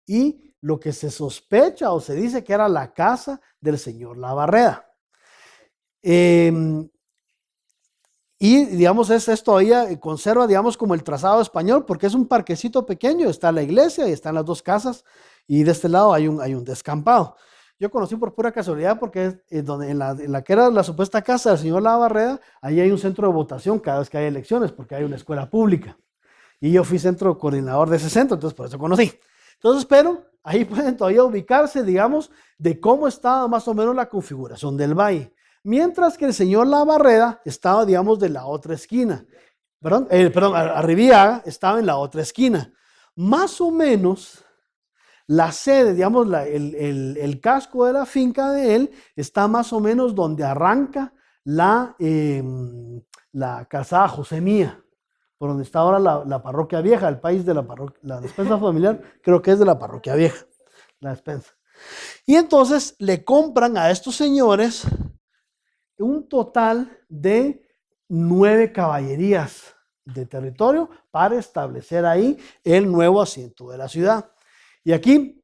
y lo que se sospecha o se dice que era la casa del señor Labarreda. Y digamos, esto todavía conserva, digamos, como el trazado español, porque es un parquecito pequeño, está la iglesia y están las 2 casas, y de este lado hay un descampado. Yo conocí por pura casualidad porque en la que era la supuesta casa del señor Labarreda, ahí hay un centro de votación cada vez que hay elecciones, porque hay una escuela pública. Y yo fui centro coordinador de ese centro, entonces por eso conocí. Entonces, pero ahí pueden todavía ubicarse, digamos, de cómo estaba más o menos la configuración del valle. Mientras que el señor Labarreda estaba, digamos, de la otra esquina. Arribillaga estaba en la otra esquina. Más o menos, la sede, digamos, el casco de la finca de él está más o menos donde arranca la calzada José Mía, por donde está ahora la parroquia vieja, el país de la parroquia, la despensa familiar, creo que es de la parroquia vieja, la despensa. Y entonces le compran a estos señores un total de 9 caballerías de territorio para establecer ahí el nuevo asiento de la ciudad. Y aquí,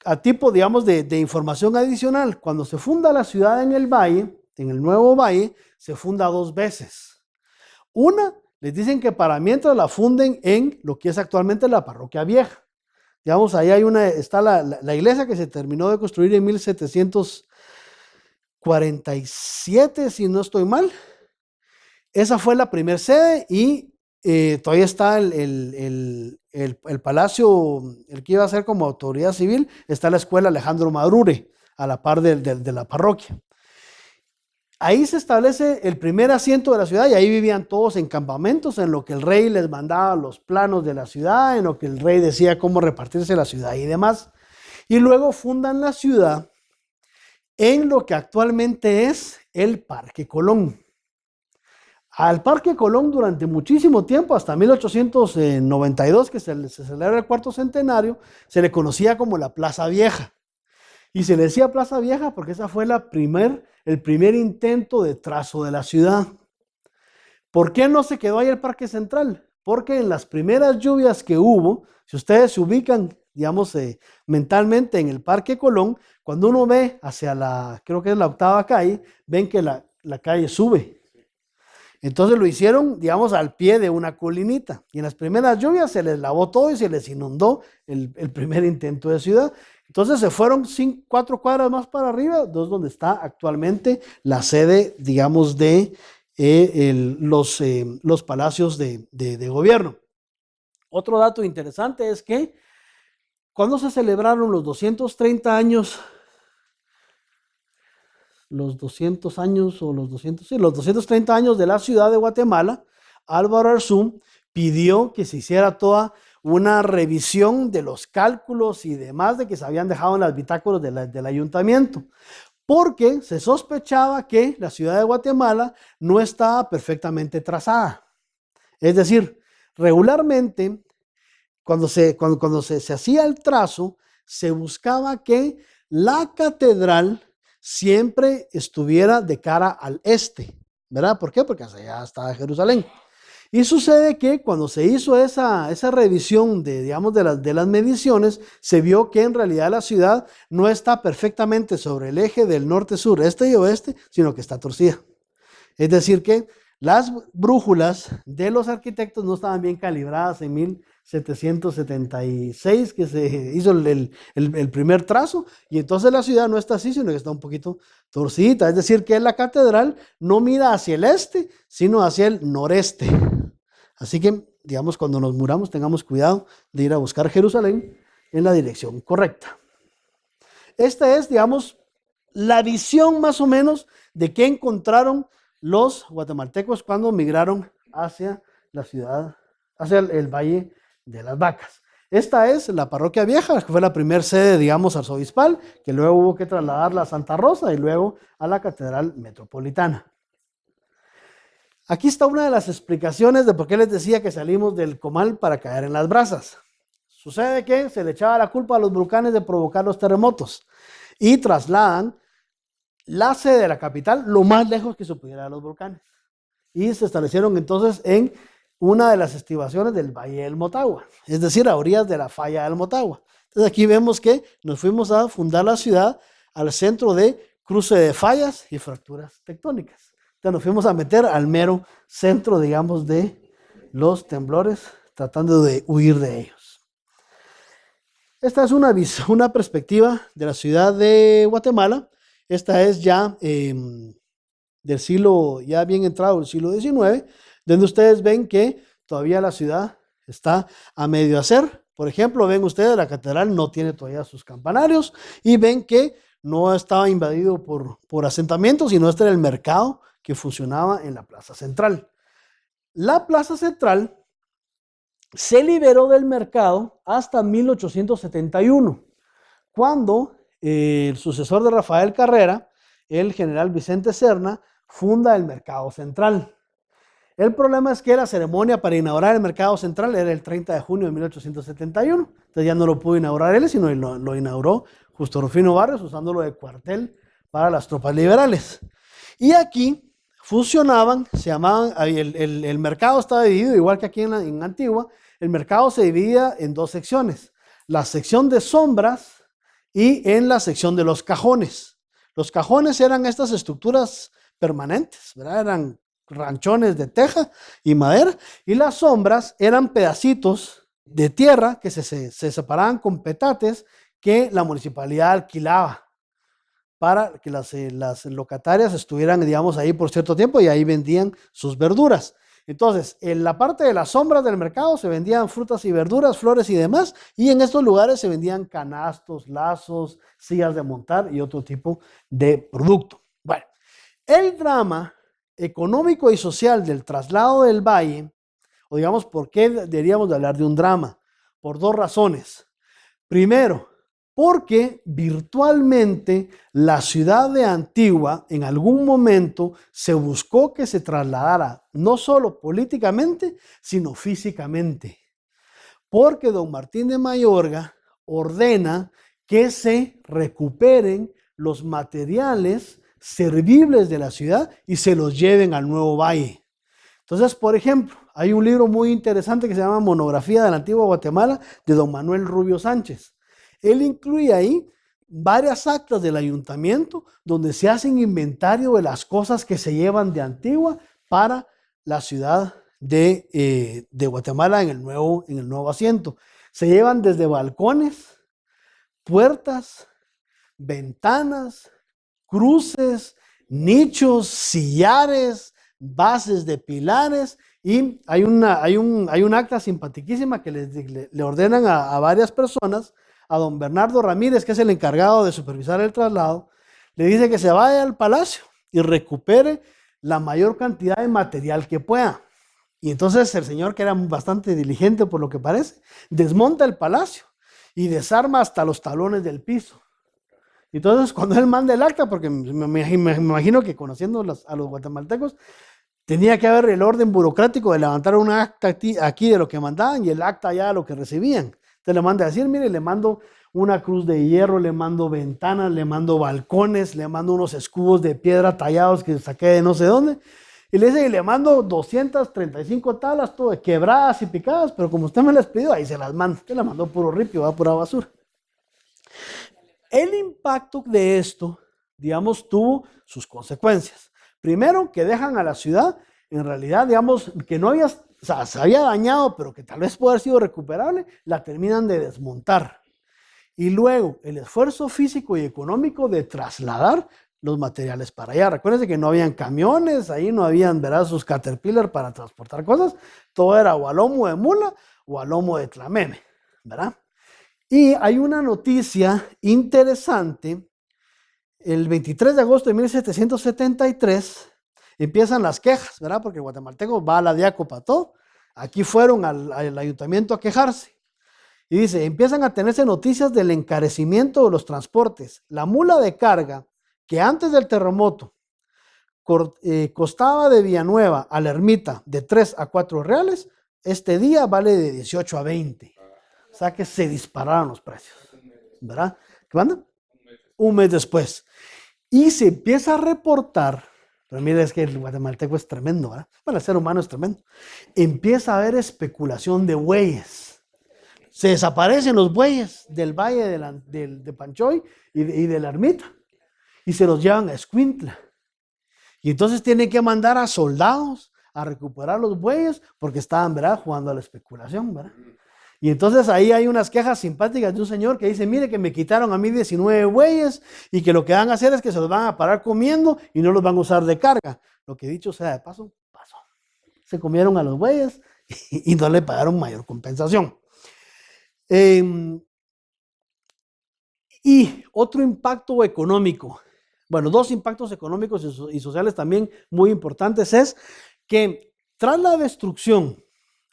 a tipo, digamos, de información adicional, cuando se funda la ciudad en el valle, en el nuevo valle, se funda 2 veces. Una, les dicen que para mientras la funden en lo que es actualmente la parroquia vieja. Digamos, ahí está la iglesia que se terminó de construir en 1747, si no estoy mal. Esa fue la primera sede y todavía está el palacio, el que iba a ser como autoridad civil, está la escuela Alejandro Madrure, a la par de la parroquia. Ahí se establece el primer asiento de la ciudad y ahí vivían todos en campamentos, en lo que el rey les mandaba los planos de la ciudad, en lo que el rey decía cómo repartirse la ciudad y demás. Y luego fundan la ciudad en lo que actualmente es el Parque Colón. Al Parque Colón durante muchísimo tiempo, hasta 1892, que se celebra el 4º centenario, se le conocía como la Plaza Vieja. Y se le decía Plaza Vieja porque esa fue el primer intento de trazo de la ciudad. ¿Por qué no se quedó ahí el Parque Central? Porque en las primeras lluvias que hubo, si ustedes se ubican, digamos, mentalmente en el Parque Colón, cuando uno ve hacia creo que es la 8ª calle, ven que la calle sube. Entonces lo hicieron, digamos, al pie de una colinita. Y en las primeras lluvias se les lavó todo y se les inundó el primer intento de ciudad. Entonces se fueron 4 cuadras más para arriba, donde está actualmente la sede, digamos, de los palacios de gobierno. Otro dato interesante es que cuando se celebraron los 230 años, los 200 años o los 200, sí, los 230 años de la ciudad de Guatemala, Álvaro Arzú pidió que se hiciera toda una revisión de los cálculos y demás de que se habían dejado en las bitácoras del ayuntamiento, porque se sospechaba que la ciudad de Guatemala no estaba perfectamente trazada. Es decir, regularmente, cuando se hacía el trazo, se buscaba que la catedral siempre estuviera de cara al este, ¿verdad? ¿Por qué? Porque allá está Jerusalén. Y sucede que cuando se hizo esa revisión digamos, de las mediciones, se vio que en realidad la ciudad no está perfectamente sobre el eje del norte, sur, este y oeste, sino que está torcida. Es decir que las brújulas de los arquitectos no estaban bien calibradas en 1776, que se hizo el primer trazo, y entonces la ciudad no está así, sino que está un poquito torcida. Es decir que la catedral no mira hacia el este, sino hacia el noreste. Así que, digamos, cuando nos muramos, tengamos cuidado de ir a buscar Jerusalén en la dirección correcta. Esta es, digamos, la visión más o menos de qué encontraron los guatemaltecos cuando migraron hacia la ciudad, hacia el Valle de las Vacas. Esta es la parroquia vieja, que fue la primera sede, digamos, arzobispal, que luego hubo que trasladarla a Santa Rosa y luego a la Catedral Metropolitana. Aquí está una de las explicaciones de por qué les decía que salimos del comal para caer en las brasas. Sucede que se le echaba la culpa a los volcanes de provocar los terremotos y trasladan la sede de la capital lo más lejos que se pudiera de los volcanes. Y se establecieron entonces en una de las estribaciones del Valle del Motagua, es decir, a orillas de la falla del Motagua. Entonces aquí vemos que nos fuimos a fundar la ciudad al centro de cruce de fallas y fracturas tectónicas. Entonces nos fuimos a meter al mero centro, digamos, de los temblores, tratando de huir de ellos. Esta es una perspectiva de la ciudad de Guatemala. Esta es ya del siglo, ya bien entrado el siglo XIX, donde ustedes ven que todavía la ciudad está a medio hacer. Por ejemplo, ven ustedes, la catedral no tiene todavía sus campanarios y ven que no estaba invadido por asentamientos, sino este era el mercado que funcionaba en la Plaza Central. La Plaza Central se liberó del mercado hasta 1871, cuando el sucesor de Rafael Carrera, el general Vicente Serna, funda el Mercado Central. El problema es que la ceremonia para inaugurar el Mercado Central era el 30 de junio de 1871. Entonces ya no lo pudo inaugurar él, sino lo inauguró Justo Rufino Barrios, usándolo de cuartel para las tropas liberales. Y aquí fusionaban, se llamaban, el mercado estaba dividido, igual que aquí en Antigua. El mercado se dividía en dos secciones: la sección de sombras y en la sección de los cajones. Los cajones eran estas estructuras permanentes, ¿verdad? Eran ranchones de teja y madera, y las sombras eran pedacitos de tierra que se separaban con petates que la municipalidad alquilaba para que las locatarias estuvieran, digamos, ahí por cierto tiempo y ahí vendían sus verduras. Entonces, en la parte de las sombras del mercado se vendían frutas y verduras, flores y demás, y en estos lugares se vendían canastos, lazos, sillas de montar y otro tipo de producto. Bueno, el drama económico y social del traslado del valle, o digamos, ¿por qué deberíamos de hablar de un drama? Por dos razones. Primero, porque virtualmente la ciudad de Antigua en algún momento se buscó que se trasladara no solo políticamente, sino físicamente. Porque don Martín de Mayorga ordena que se recuperen los materiales servibles de la ciudad y se los lleven al Nuevo Valle. Entonces, por ejemplo, hay un libro muy interesante que se llama Monografía de la Antigua Guatemala de don Manuel Rubio Sánchez. Él incluye ahí varias actas del ayuntamiento donde se hacen inventario de las cosas que se llevan de Antigua para la ciudad de Guatemala en el nuevo asiento. Se llevan desde balcones, puertas, ventanas, cruces, nichos, sillares, bases de pilares, y hay un acta simpaticísima que le ordenan a varias personas, a don Bernardo Ramírez, que es el encargado de supervisar el traslado, le dice que se vaya al palacio y recupere la mayor cantidad de material que pueda. Y entonces el señor, que era bastante diligente por lo que parece, desmonta el palacio y desarma hasta los talones del piso. Entonces, cuando él manda el acta, porque me imagino que conociendo a los guatemaltecos, tenía que haber el orden burocrático de levantar un acta aquí de lo que mandaban y el acta ya de lo que recibían. Entonces le manda a decir, mire, le mando una cruz de hierro, le mando ventanas, le mando balcones, le mando unos escudos de piedra tallados que saqué de no sé dónde. Y le dice, y le mando 235 tablas, todo quebradas y picadas, pero como usted me las pidió, ahí se las mando. Usted la mandó puro ripio, va pura basura. El impacto de esto, digamos, tuvo sus consecuencias. Primero, que dejan a la ciudad, en realidad, digamos, que no había, o sea, se había dañado, pero que tal vez puede haber sido recuperable, la terminan de desmontar. Y luego, el esfuerzo físico y económico de trasladar los materiales para allá. Recuérdense que no habían camiones, ahí no habían, ¿verdad?, sus Caterpillar para transportar cosas. Todo era o a lomo de mula o a lomo de tlameme, ¿verdad? Y hay una noticia interesante. El 23 de agosto de 1773 empiezan las quejas, ¿verdad? Porque el guatemalteco va a la diaco para todo. Aquí fueron al ayuntamiento a quejarse. Y dice, empiezan a tenerse noticias del encarecimiento de los transportes. La mula de carga, que antes del terremoto costaba de Villanueva a la Ermita de 3 a 4 reales, este día vale de 18 a 20. O sea que se dispararon los precios, ¿verdad? ¿Qué manda? Un mes después. Y se empieza a reportar, pero mire, es que el guatemalteco es tremendo, ¿verdad? Bueno, el ser humano es tremendo. Empieza a haber especulación de bueyes. Se desaparecen los bueyes del valle de Panchoy y de la Ermita y se los llevan a Escuintla. Y entonces tienen que mandar a soldados a recuperar los bueyes porque estaban, ¿verdad?, jugando a la especulación, ¿verdad? Y entonces ahí hay unas quejas simpáticas de un señor que dice, mire que me quitaron a mí 19 bueyes y que lo que van a hacer es que se los van a parar comiendo y no los van a usar de carga. Lo que dicho sea de paso, pasó. Se comieron a los bueyes y no le pagaron mayor compensación. Y otro impacto económico, bueno, dos impactos económicos y sociales también muy importantes es que tras la destrucción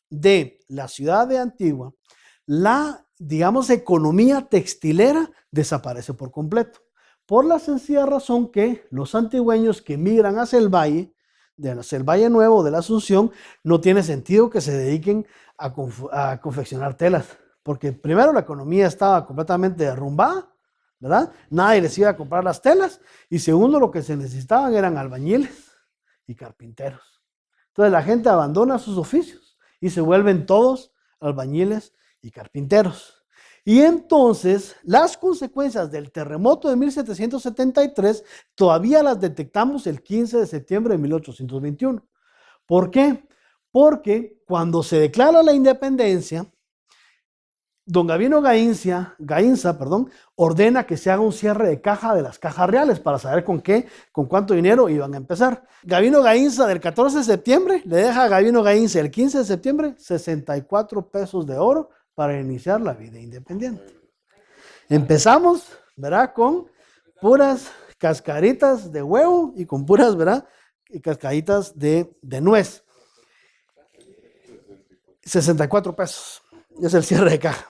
de la ciudad de Antigua, la, digamos, economía textilera desaparece por completo, por la sencilla razón que los antigüeños que migran hacia el valle nuevo de la Asunción, no tiene sentido que se dediquen a confeccionar telas, porque primero la economía estaba completamente derrumbada, ¿verdad? Nadie les iba a comprar las telas, y segundo, lo que se necesitaban eran albañiles y carpinteros. Entonces la gente abandona sus oficios y se vuelven todos albañiles y carpinteros. Y entonces las consecuencias del terremoto de 1773 todavía las detectamos el 15 de septiembre de 1821. ¿Por qué? Porque cuando se declara la independencia, don Gabino Gainza, ordena que se haga un cierre de caja de las cajas reales para saber con cuánto dinero iban a empezar. Gabino Gainza del 14 de septiembre le deja a Gabino Gainza el 15 de septiembre 64 pesos de oro para iniciar la vida independiente. Empezamos, ¿verdad?, con puras cascaritas de huevo y con puras, ¿verdad?, cascaditas de nuez. 64 pesos. Es el cierre de caja.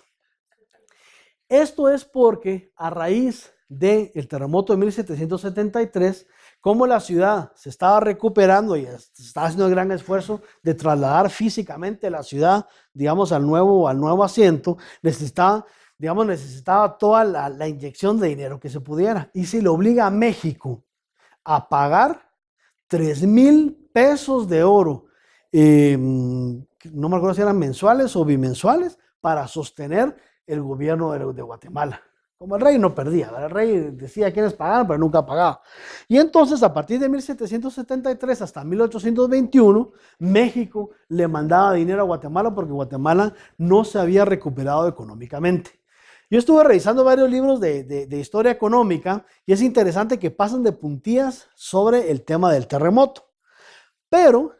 Esto es porque a raíz del terremoto de 1773, como la ciudad se estaba recuperando y se estaba haciendo el gran esfuerzo de trasladar físicamente la ciudad, digamos, al nuevo asiento, necesitaba toda la inyección de dinero que se pudiera. Y se le obliga a México a pagar 3,000 pesos de oro, no me acuerdo si eran mensuales o bimensuales, para sostener el gobierno de Guatemala. Como el rey no perdía, ¿verdad? El rey decía quiénes pagaban, pero nunca pagaba. Y entonces, a partir de 1773 hasta 1821, México le mandaba dinero a Guatemala porque Guatemala no se había recuperado económicamente. Yo estuve revisando varios libros de historia económica y es interesante que pasan de puntillas sobre el tema del terremoto. Pero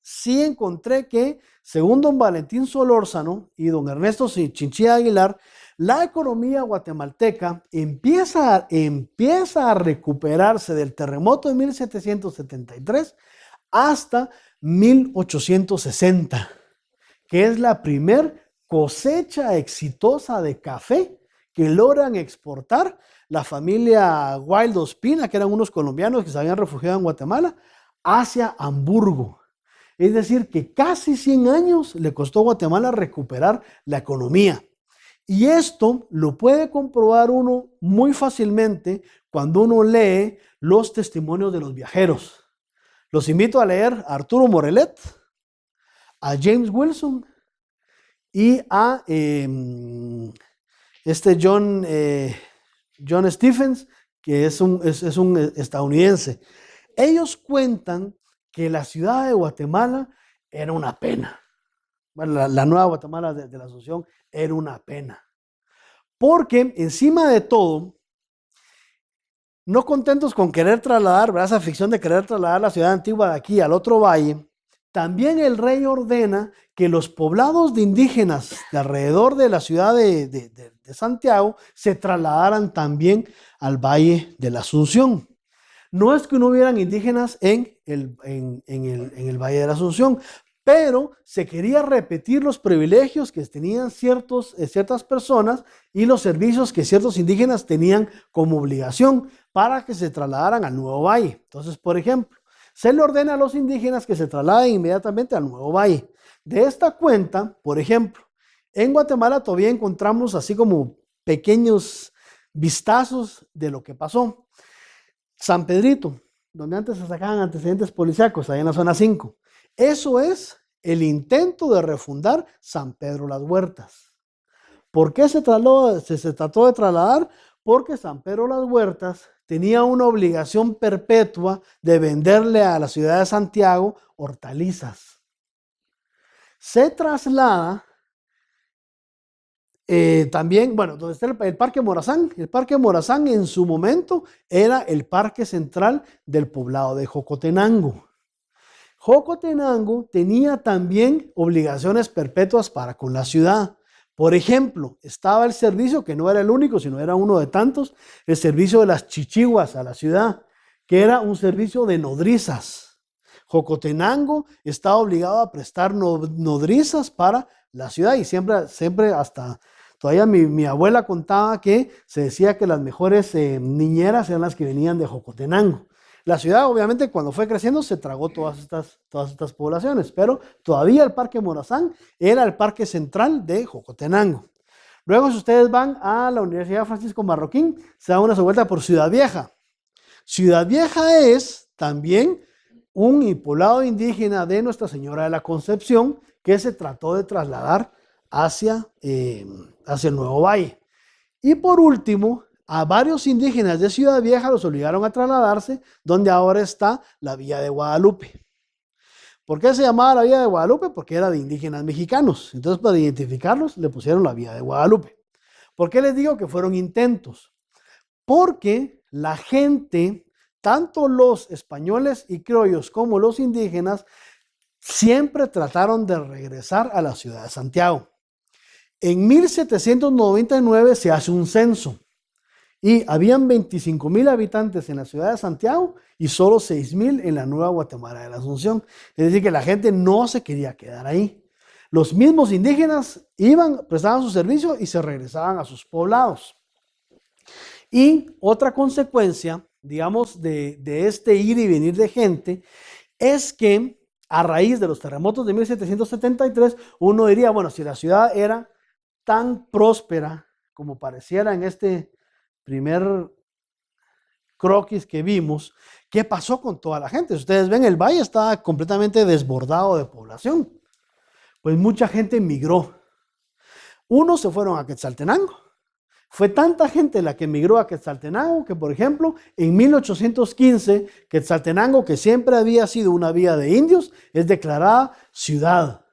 sí encontré que, según don Valentín Solórzano y don Ernesto Chinchilla Aguilar, la economía guatemalteca empieza a recuperarse del terremoto de 1773 hasta 1860, que es la primer cosecha exitosa de café que logran exportar la familia Wild Ospina, que eran unos colombianos que se habían refugiado en Guatemala, hacia Hamburgo. Es decir, que casi 100 años le costó a Guatemala recuperar la economía. Y esto lo puede comprobar uno muy fácilmente cuando uno lee los testimonios de los viajeros. Los invito a leer a Arturo Morelet, a James Wilson y a John Stephens, que es un estadounidense. Ellos cuentan que la ciudad de Guatemala era una pena. Bueno, la nueva Guatemala de la Asunción era una pena. Porque encima de todo, no contentos con querer trasladar, ¿verdad? Esa ficción de querer trasladar la ciudad antigua de aquí al otro valle, también el rey ordena que los poblados de indígenas de alrededor de la ciudad de Santiago se trasladaran también al Valle de la Asunción. No es que no hubieran indígenas en el Valle de la Asunción, pero se quería repetir los privilegios que tenían ciertas personas y los servicios que ciertos indígenas tenían como obligación para que se trasladaran al Nuevo Valle. Entonces, por ejemplo, se le ordena a los indígenas que se trasladen inmediatamente al Nuevo Valle. De esta cuenta, por ejemplo, en Guatemala todavía encontramos así como pequeños vistazos de lo que pasó. San Pedrito, donde antes se sacaban antecedentes policíacos, ahí en la zona 5. Eso es el intento de refundar San Pedro Las Huertas. ¿Por qué se trató de trasladar? Porque San Pedro Las Huertas tenía una obligación perpetua de venderle a la ciudad de Santiago hortalizas. Se traslada también, bueno, donde está el Parque Morazán. El Parque Morazán en su momento era el parque central del poblado de Jocotenango. Jocotenango tenía también obligaciones perpetuas para con la ciudad. Por ejemplo, estaba el servicio, que no era el único, sino era uno de tantos, el servicio de las chichiguas a la ciudad, que era un servicio de nodrizas. Jocotenango estaba obligado a prestar nodrizas para la ciudad y siempre hasta todavía mi abuela contaba que se decía que las mejores niñeras eran las que venían de Jocotenango. La ciudad, obviamente, cuando fue creciendo, se tragó todas estas poblaciones, pero todavía el Parque Morazán era el parque central de Jocotenango. Luego, si ustedes van a la Universidad Francisco Marroquín, se da una vuelta por Ciudad Vieja. Ciudad Vieja es también un poblado indígena de Nuestra Señora de la Concepción que se trató de trasladar hacia el Nuevo Valle. Y por último, a varios indígenas de Ciudad Vieja los obligaron a trasladarse donde ahora está la Villa de Guadalupe. ¿Por qué se llamaba la Villa de Guadalupe? Porque era de indígenas mexicanos. Entonces, para identificarlos, le pusieron la Villa de Guadalupe. ¿Por qué les digo que fueron intentos? Porque la gente, tanto los españoles y criollos como los indígenas, siempre trataron de regresar a la ciudad de Santiago. En 1799 se hace un censo. Y habían 25,000 habitantes en la ciudad de Santiago y solo 6,000 en la Nueva Guatemala de la Asunción. Es decir, que la gente no se quería quedar ahí. Los mismos indígenas iban, prestaban su servicio y se regresaban a sus poblados. Y otra consecuencia, digamos, de este ir y venir de gente, es que a raíz de los terremotos de 1773, uno diría, bueno, si la ciudad era tan próspera como pareciera en este primer croquis que vimos, ¿qué pasó con toda la gente? Ustedes ven, el valle está completamente desbordado de población. Pues mucha gente migró. Unos se fueron a Quetzaltenango. Fue tanta gente la que migró a Quetzaltenango que, por ejemplo, en 1815, Quetzaltenango, que siempre había sido una villa de indios, es declarada ciudad.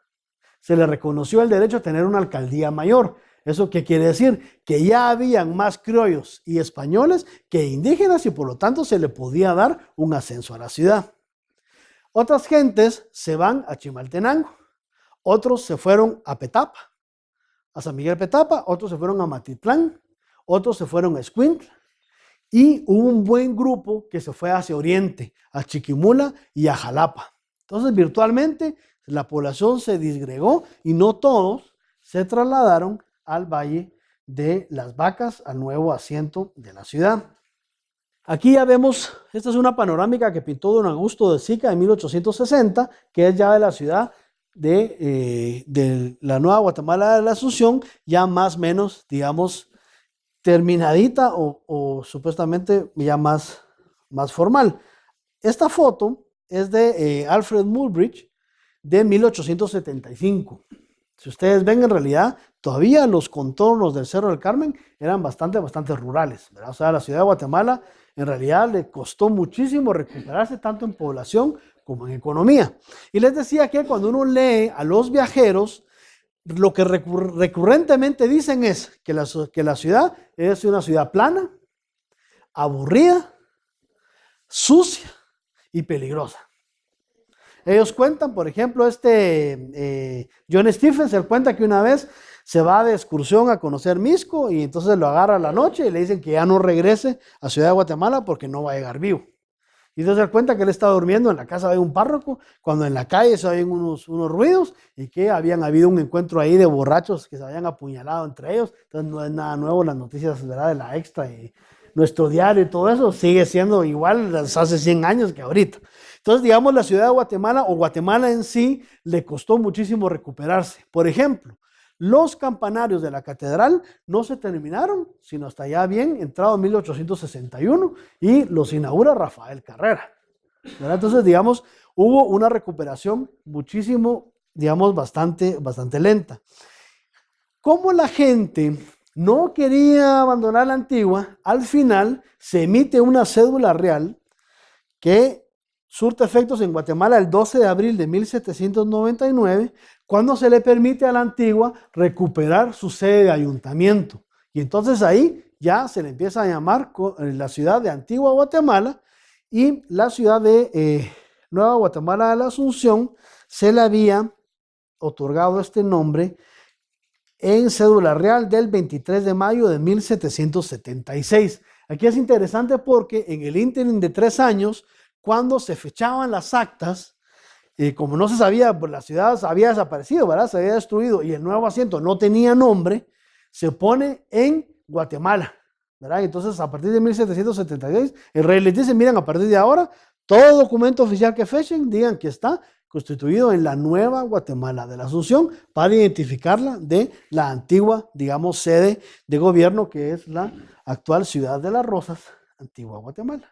Se le reconoció el derecho a tener una alcaldía mayor. ¿Eso qué quiere decir? Que ya habían más criollos y españoles que indígenas y por lo tanto se le podía dar un ascenso a la ciudad. Otras gentes se van a Chimaltenango, otros se fueron a Petapa, a San Miguel Petapa, otros se fueron a Matitlán, otros se fueron a Escuintla y hubo un buen grupo que se fue hacia Oriente, a Chiquimula y a Jalapa. Entonces virtualmente la población se disgregó y no todos se trasladaron al Valle de las Vacas, al nuevo asiento de la ciudad. Aquí ya vemos, esta es una panorámica que pintó don Augusto de Sica en 1860, que es ya de la ciudad de la Nueva Guatemala de la Asunción, ya más o menos, digamos, terminadita o supuestamente ya más formal. Esta foto es de Alfred Mulbridge de 1875. Si ustedes ven, en realidad, todavía los contornos del Cerro del Carmen eran bastante rurales, ¿verdad? O sea, la ciudad de Guatemala en realidad le costó muchísimo recuperarse tanto en población como en economía. Y les decía que cuando uno lee a los viajeros, lo que recurrentemente dicen es que la ciudad es una ciudad plana, aburrida, sucia y peligrosa. Ellos cuentan, por ejemplo, John Stephens, él cuenta que una vez se va de excursión a conocer Misco y entonces lo agarra a la noche y le dicen que ya no regrese a Ciudad de Guatemala porque no va a llegar vivo. Y entonces él cuenta que él estaba durmiendo en la casa de un párroco cuando en la calle se oyen unos ruidos y que habían habido un encuentro ahí de borrachos que se habían apuñalado entre ellos. Entonces no es nada nuevo, las noticias, ¿verdad?, de la Extra y nuestro diario y todo eso sigue siendo igual hace 100 años que ahorita. Entonces, digamos, la ciudad de Guatemala o Guatemala en sí le costó muchísimo recuperarse. Por ejemplo, los campanarios de la catedral no se terminaron, sino hasta ya bien entrado en 1861 y los inaugura Rafael Carrera, ¿verdad? Entonces, digamos, hubo una recuperación muchísimo, digamos, bastante lenta. Como la gente no quería abandonar la antigua, al final se emite una cédula real que surte efectos en Guatemala el 12 de abril de 1799, cuando se le permite a la antigua recuperar su sede de ayuntamiento. Y entonces ahí ya se le empieza a llamar la ciudad de Antigua Guatemala, y la ciudad de Nueva Guatemala de la Asunción se le había otorgado este nombre en cédula real del 23 de mayo de 1776. Aquí es interesante porque en el ínterin de 3 años, cuando se fechaban las actas, como no se sabía, pues la ciudad había desaparecido, ¿verdad? Se había destruido y el nuevo asiento no tenía nombre, se pone en Guatemala, ¿verdad? Entonces, a partir de 1776, el rey les dice, miren, a partir de ahora, todo documento oficial que fechen, digan que está constituido en la Nueva Guatemala de la Asunción para identificarla de la antigua, digamos, sede de gobierno que es la actual Ciudad de las Rosas, Antigua Guatemala.